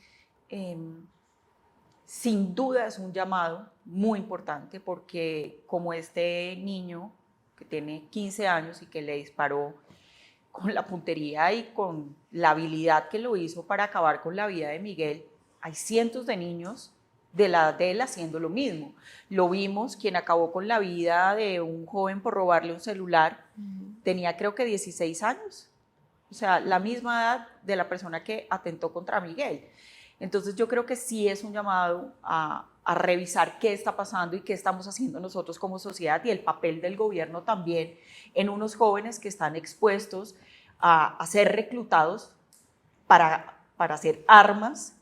sin duda es un llamado muy importante porque como este niño que tiene 15 años y que le disparó con la puntería y con la habilidad que lo hizo para acabar con la vida de Miguel, hay cientos de niños de la edad de él haciendo lo mismo. Lo vimos, quien acabó con la vida de un joven por robarle un celular, tenía creo que 16 años, o sea, la misma edad de la persona que atentó contra Miguel. Entonces yo creo que sí es un llamado a revisar qué está pasando y qué estamos haciendo nosotros como sociedad y el papel del gobierno también en unos jóvenes que están expuestos a ser reclutados para hacer armas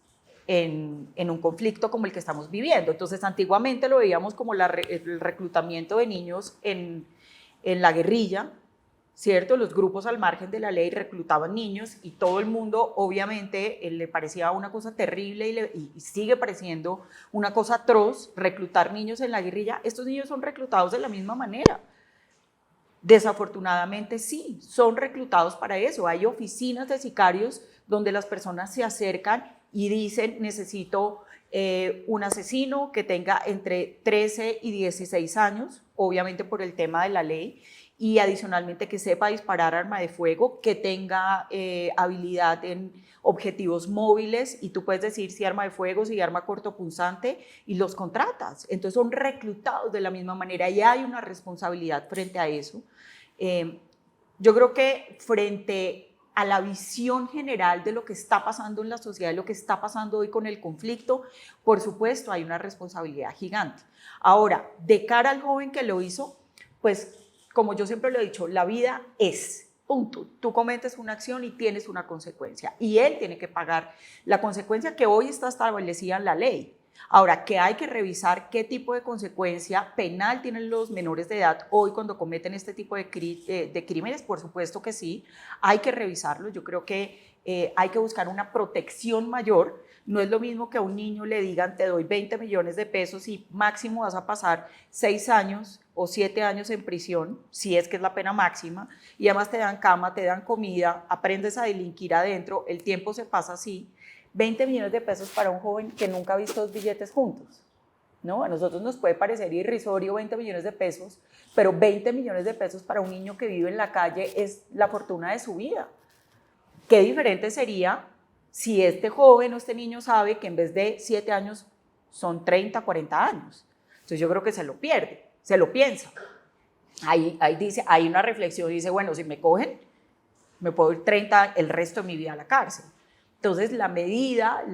en un conflicto como el que estamos viviendo. Entonces antiguamente lo veíamos como el reclutamiento de niños en la guerrilla, ¿cierto? Los grupos al margen de la ley reclutaban niños y todo el mundo obviamente le parecía una cosa terrible y sigue pareciendo una cosa atroz reclutar niños en la guerrilla. Estos niños son reclutados de la misma manera. Desafortunadamente sí, son reclutados para eso. Hay oficinas de sicarios donde las personas se acercan y dicen necesito un asesino que tenga entre 13 y 16 años, obviamente por el tema de la ley, y adicionalmente que sepa disparar arma de fuego, que tenga habilidad en objetivos móviles, y tú puedes decir si arma de fuego, si arma cortopunzante, y los contratas. Entonces son reclutados de la misma manera y hay una responsabilidad frente a eso. Yo creo que frente a la visión general de lo que está pasando en la sociedad, de lo que está pasando hoy con el conflicto, por supuesto hay una responsabilidad gigante. Ahora, de cara al joven que lo hizo, pues como yo siempre lo he dicho, la vida es, punto. Tú cometes una acción y tienes una consecuencia y él tiene que pagar la consecuencia que hoy está establecida en la ley. Ahora, que hay que revisar qué tipo de consecuencia penal tienen los menores de edad hoy cuando cometen este tipo de crímenes, por supuesto que sí, hay que revisarlo. Yo creo que hay que buscar una protección mayor. No es lo mismo que a un niño le digan te doy 20 millones de pesos y máximo vas a pasar 6 años o 7 años en prisión, si es que es la pena máxima, y además te dan cama, te dan comida, aprendes a delinquir adentro, el tiempo se pasa así. 20 millones de pesos para un joven que nunca ha visto dos billetes juntos, ¿no? A nosotros nos puede parecer irrisorio 20 millones de pesos, pero 20 millones de pesos para un niño que vive en la calle es la fortuna de su vida. Qué diferente sería si este joven o este niño sabe que en vez de 7 años son 30, 40 años. Entonces yo creo que se lo pierde, se lo piensa. Ahí dice, hay una reflexión y dice, bueno, si me cogen, me puedo ir 30 el resto de mi vida a la cárcel. Entonces la medida,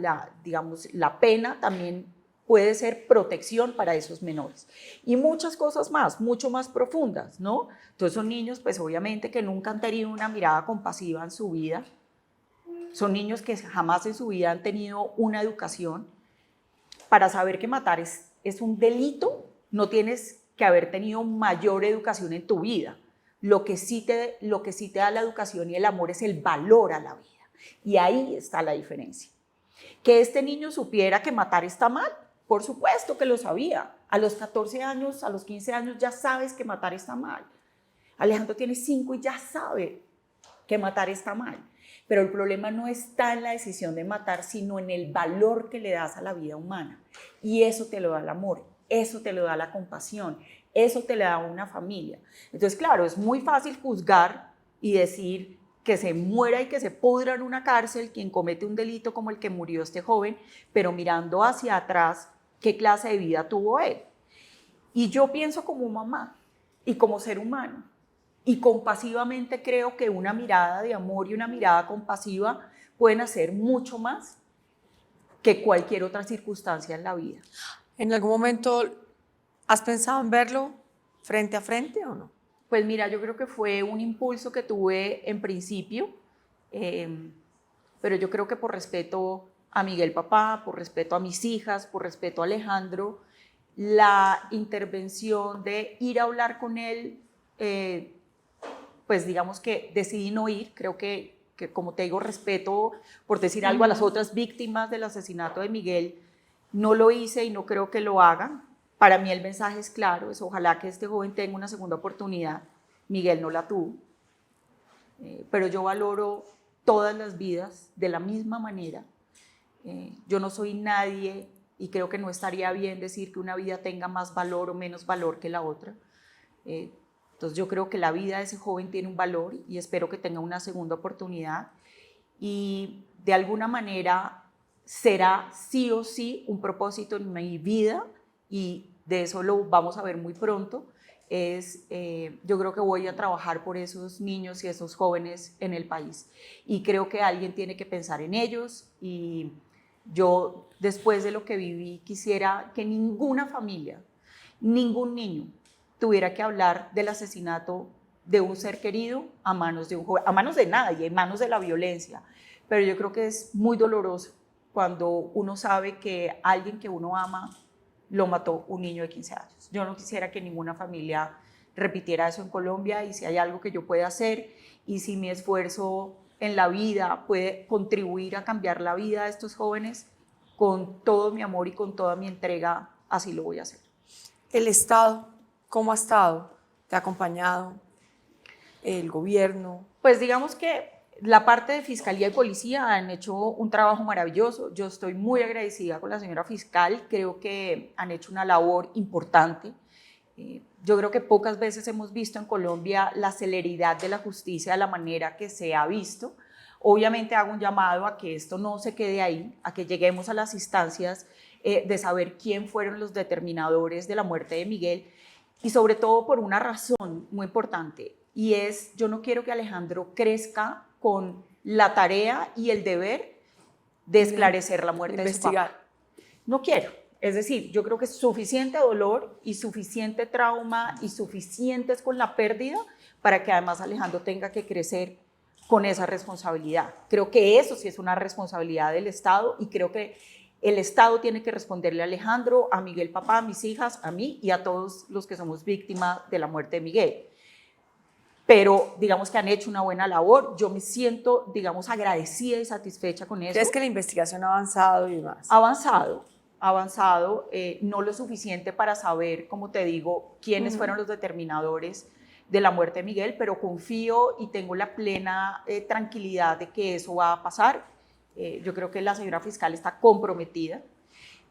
digamos, la pena también puede ser protección para esos menores. Y muchas cosas más, mucho más profundas, ¿no? Entonces son niños, pues obviamente que nunca han tenido una mirada compasiva en su vida. Son niños que jamás en su vida han tenido una educación. Para saber que matar es un delito, no tienes que haber tenido mayor educación en tu vida. Lo que sí te da la educación y el amor es el valor a la vida. Y ahí está la diferencia. Que este niño supiera que matar está mal, Por supuesto que lo sabía. A los 14 años, a los 15 años ya sabes que matar está mal. Alejandro tiene 5 y ya sabe que matar está mal. Pero el problema no está en la decisión de matar, sino en el valor que le das a la vida humana. Y eso te lo da el amor, eso te lo da la compasión, eso te le da una familia. Entonces, claro, es muy fácil juzgar y decir que se muera y que se pudra en una cárcel quien comete un delito como el que murió este joven, pero mirando hacia atrás, ¿qué clase de vida tuvo él? Y yo pienso como mamá y como ser humano, y compasivamente creo que una mirada de amor y una mirada compasiva pueden hacer mucho más que cualquier otra circunstancia en la vida. ¿En algún momento has pensado en verlo frente a frente o no? Pues mira, yo creo que fue un impulso que tuve en principio, pero yo creo que por respeto a Miguel papá, por respeto a mis hijas, por respeto a Alejandro, la intervención de ir a hablar con él, pues digamos que decidí no ir. Creo que como te digo, respeto, por decir algo, a las otras víctimas del asesinato de Miguel. No lo hice y no creo que lo haga. Para mí el mensaje es claro, es ojalá que este joven tenga una segunda oportunidad. Miguel no la tuvo, pero yo valoro todas las vidas de la misma manera. Yo no soy nadie y creo que no estaría bien decir que una vida tenga más valor o menos valor que la otra. Entonces yo creo que la vida de ese joven tiene un valor y espero que tenga una segunda oportunidad, y de alguna manera será sí o sí un propósito en mi vida, y de eso lo vamos a ver muy pronto. Yo creo que voy a trabajar por esos niños y esos jóvenes en el país, y creo que alguien tiene que pensar en ellos, y yo, después de lo que viví, quisiera que ninguna familia, ningún niño tuviera que hablar del asesinato de un ser querido a manos de un joven, a manos de nadie, en manos de la violencia. Pero yo creo que es muy doloroso cuando uno sabe que alguien que uno ama lo mató un niño de 15 años. Yo no quisiera que ninguna familia repitiera eso en Colombia, y si hay algo que yo pueda hacer y si mi esfuerzo en la vida puede contribuir a cambiar la vida de estos jóvenes, con todo mi amor y con toda mi entrega, así lo voy a hacer. ¿El Estado cómo ha estado? ¿Te ha acompañado? ¿El gobierno? Pues digamos que la parte de Fiscalía y Policía han hecho un trabajo maravilloso. Yo estoy muy agradecida con la señora fiscal, creo que han hecho una labor importante. Yo creo que pocas veces hemos visto en Colombia la celeridad de la justicia de la manera que se ha visto. Obviamente hago un llamado a que esto no se quede ahí, a que lleguemos a las instancias de saber quién fueron los determinadores de la muerte de Miguel, y sobre todo por una razón muy importante, y es: yo no quiero que Alejandro crezca con la tarea y el deber de esclarecer la muerte de su papá. No quiero. Es decir, yo creo que es suficiente dolor y suficiente trauma y suficientes con la pérdida para que además Alejandro tenga que crecer con esa responsabilidad. Creo que eso sí es una responsabilidad del Estado, y creo que el Estado tiene que responderle a Alejandro, a Miguel papá, a mis hijas, a mí y a todos los que somos víctimas de la muerte de Miguel. Pero digamos que han hecho una buena labor. Yo me siento, digamos, agradecida y satisfecha con eso. ¿Crees que la investigación ha avanzado y más? Ha avanzado, no lo suficiente para saber, como te digo, quiénes fueron los determinadores de la muerte de Miguel, pero confío y tengo la plena tranquilidad de que eso va a pasar. Yo creo que la señora fiscal está comprometida.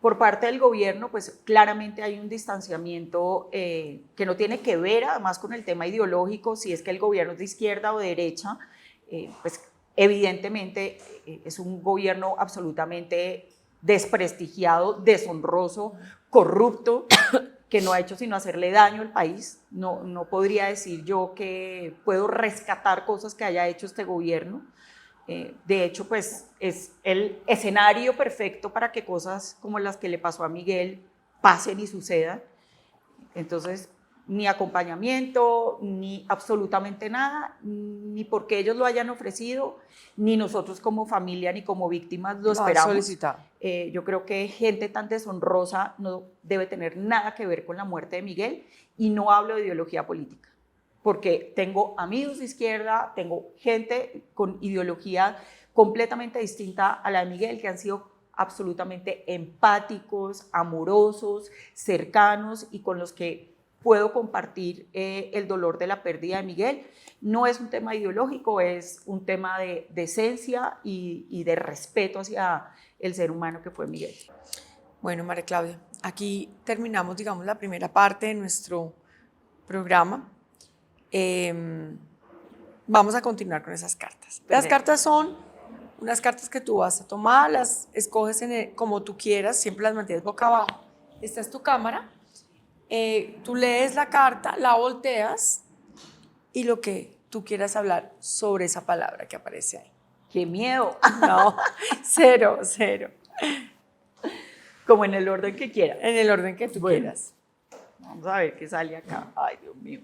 Por parte del gobierno, pues claramente hay un distanciamiento que no tiene que ver además con el tema ideológico, si es que el gobierno es de izquierda o de derecha, pues evidentemente es un gobierno absolutamente desprestigiado, deshonroso, corrupto, que no ha hecho sino hacerle daño al país. No podría decir yo que puedo rescatar cosas que haya hecho este gobierno. De hecho, pues es el escenario perfecto para que cosas como las que le pasó a Miguel pasen y sucedan. Entonces, ni acompañamiento, ni absolutamente nada, ni porque ellos lo hayan ofrecido, ni nosotros como familia, ni como víctimas lo esperamos. Solicitado. Yo creo que gente tan deshonrosa no debe tener nada que ver con la muerte de Miguel, y no hablo de ideología política, porque tengo amigos de izquierda, tengo gente con ideología completamente distinta a la de Miguel, que han sido absolutamente empáticos, amorosos, cercanos y con los que puedo compartir el dolor de la pérdida de Miguel. No es un tema ideológico, es un tema de decencia y de respeto hacia el ser humano que fue Miguel. Bueno, María Claudia, aquí terminamos, digamos, la primera parte de nuestro programa. Vamos a continuar con esas cartas. Las cartas son unas cartas que tú vas a tomar, las escoges como tú quieras, siempre las mantienes boca abajo. Esta es tu cámara. Tú lees la carta, la volteas y lo que tú quieras hablar sobre esa palabra que aparece ahí. ¡Qué miedo! No, cero. Como en el orden que quieras. En el orden que tú quieras. Vamos a ver qué sale acá. Ay, Dios mío.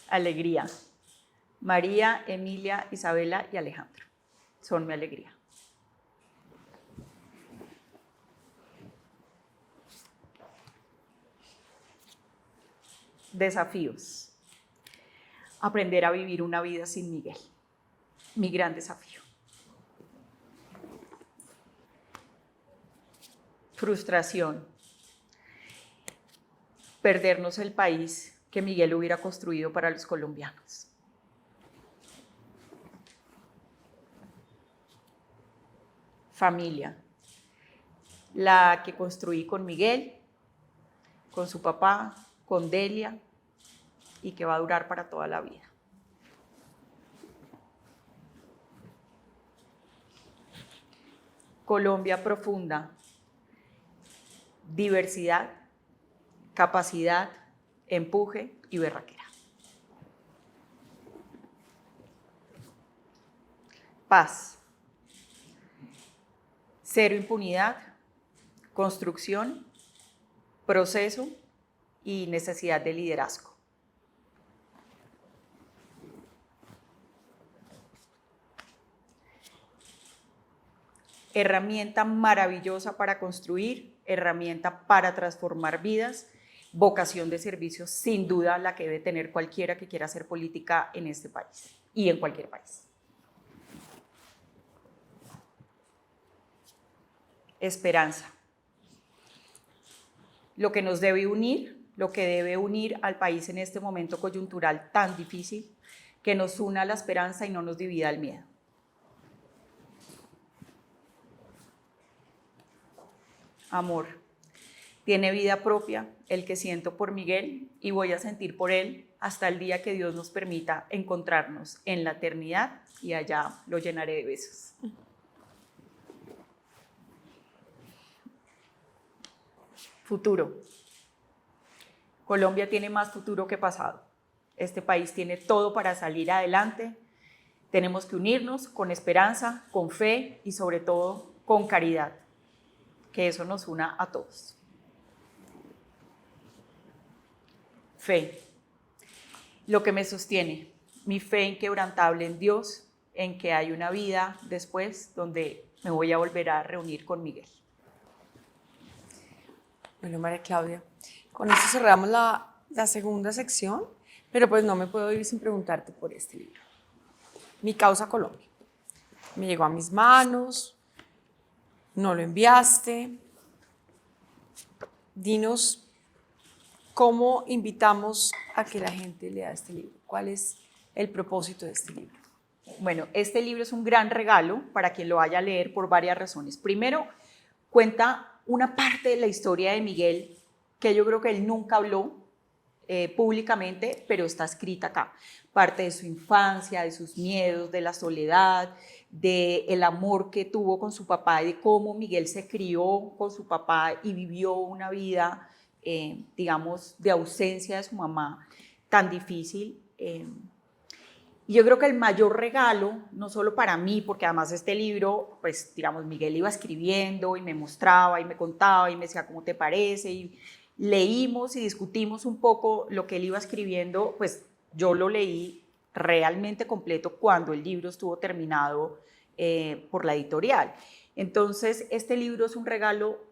Alegría. María, Emilia, Isabela y Alejandro son mi alegría. Desafíos. Aprender a vivir una vida sin Miguel. Mi gran desafío. Frustración. Perdernos el país que Miguel hubiera construido para los colombianos. Familia. La que construí con Miguel, con su papá, con Delia, y que va a durar para toda la vida. Colombia profunda. Diversidad, capacidad, empuje y berraquera. Paz. Cero impunidad, construcción, proceso y necesidad de liderazgo. Herramienta maravillosa para construir, herramienta para transformar vidas, vocación de servicio sin duda la que debe tener cualquiera que quiera hacer política en este país y en cualquier país. Esperanza. Lo que nos debe unir, lo que debe unir al país en este momento coyuntural tan difícil, que nos una la esperanza y no nos divida el miedo. Amor. Tiene vida propia el que siento por Miguel y voy a sentir por él hasta el día que Dios nos permita encontrarnos en la eternidad y allá lo llenaré de besos. Futuro. Colombia tiene más futuro que pasado. Este país tiene todo para salir adelante. Tenemos que unirnos con esperanza, con fe y sobre todo con caridad. Que eso nos una a todos. Fe. Lo que me sostiene, mi fe inquebrantable en Dios, en que hay una vida después donde me voy a volver a reunir con Miguel. Bueno, María Claudia, con esto cerramos la segunda sección, pero pues no me puedo ir sin preguntarte por este libro. Mi causa Colombia. Me llegó a mis manos, no lo enviaste. Dinos cómo invitamos a que la gente lea este libro. ¿Cuál es el propósito de este libro? Bueno, este libro es un gran regalo para quien lo vaya a leer por varias razones. Primero, cuenta una parte de la historia de Miguel que yo creo que él nunca habló públicamente, pero está escrita acá. Parte de su infancia, de sus miedos, de la soledad, del amor que tuvo con su papá y de cómo Miguel se crió con su papá y vivió una vida, digamos, de ausencia de su mamá tan difícil. Y yo creo que el mayor regalo, no solo para mí, porque además este libro, pues digamos, Miguel iba escribiendo y me mostraba y me contaba y me decía cómo te parece y leímos y discutimos un poco lo que él iba escribiendo, pues yo lo leí realmente completo cuando el libro estuvo terminado por la editorial. Entonces este libro es un regalo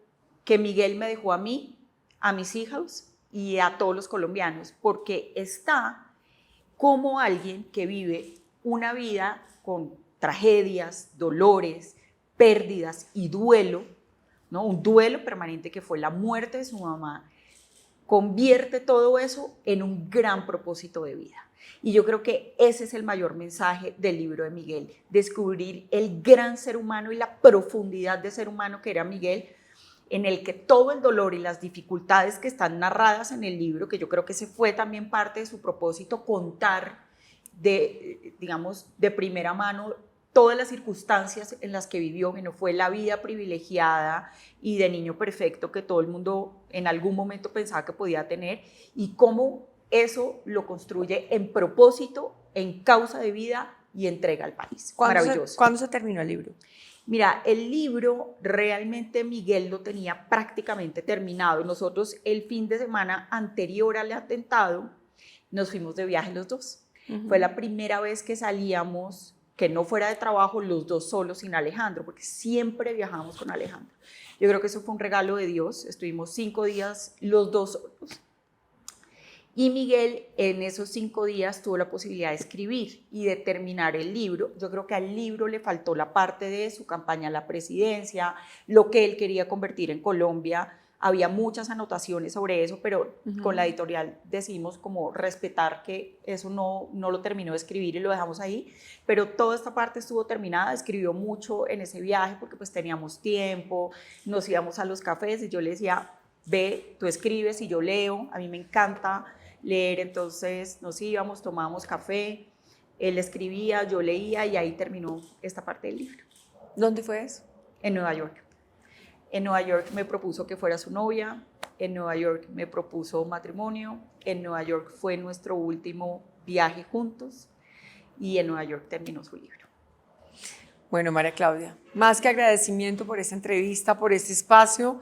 que Miguel me dejó a mí, a mis hijos y a todos los colombianos, porque está como alguien que vive una vida con tragedias, dolores, pérdidas y duelo, ¿no? Un duelo permanente que fue la muerte de su mamá, convierte todo eso en un gran propósito de vida. Y yo creo que ese es el mayor mensaje del libro de Miguel, descubrir el gran ser humano y la profundidad de ser humano que era Miguel, en el que todo el dolor y las dificultades que están narradas en el libro, que yo creo que ese fue también parte de su propósito, contar digamos, de primera mano todas las circunstancias en las que vivió, que no fue la vida privilegiada y de niño perfecto que todo el mundo en algún momento pensaba que podía tener, y cómo eso lo construye en propósito, en causa de vida y entrega al país. Maravilloso. ¿Cuándo se terminó el libro? Mira, el libro realmente Miguel lo tenía prácticamente terminado. Nosotros el fin de semana anterior al atentado nos fuimos de viaje los dos. Fue la primera vez que salíamos, que no fuera de trabajo, los dos solos sin Alejandro, porque siempre viajábamos con Alejandro. Yo creo que eso fue un regalo de Dios. Estuvimos 5 días los dos solos. Y Miguel en esos 5 días tuvo la posibilidad de escribir y de terminar el libro. Yo creo que al libro le faltó la parte de su campaña a la presidencia, lo que él quería convertir en Colombia. Había muchas anotaciones sobre eso, pero con la editorial decidimos como respetar que eso no lo terminó de escribir y lo dejamos ahí, pero toda esta parte estuvo terminada. Escribió mucho en ese viaje porque pues teníamos tiempo, nos íbamos a los cafés y yo le decía, ve, tú escribes y yo leo, a mí me encanta leer, entonces nos íbamos, tomábamos café, él escribía, yo leía y ahí terminó esta parte del libro. ¿Dónde fue eso? En Nueva York. En Nueva York me propuso que fuera su novia, en Nueva York me propuso matrimonio, en Nueva York fue nuestro último viaje juntos y en Nueva York terminó su libro. Bueno, María Claudia, más que agradecimiento por esta entrevista, por este espacio,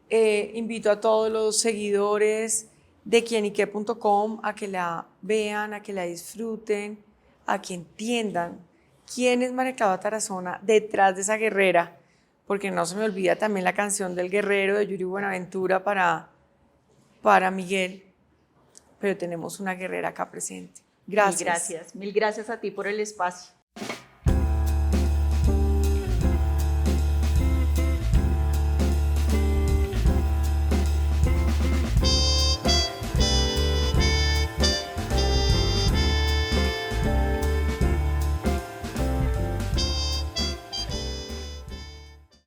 invito a todos los seguidores de quienique.com a que la vean, a que la disfruten, a que entiendan quién es María Claudia Tarazona detrás de esa guerrera, porque no se me olvida también la canción del guerrero de Yuri Buenaventura para Miguel, pero tenemos una guerrera acá presente. Gracias. Mil gracias a ti por el espacio.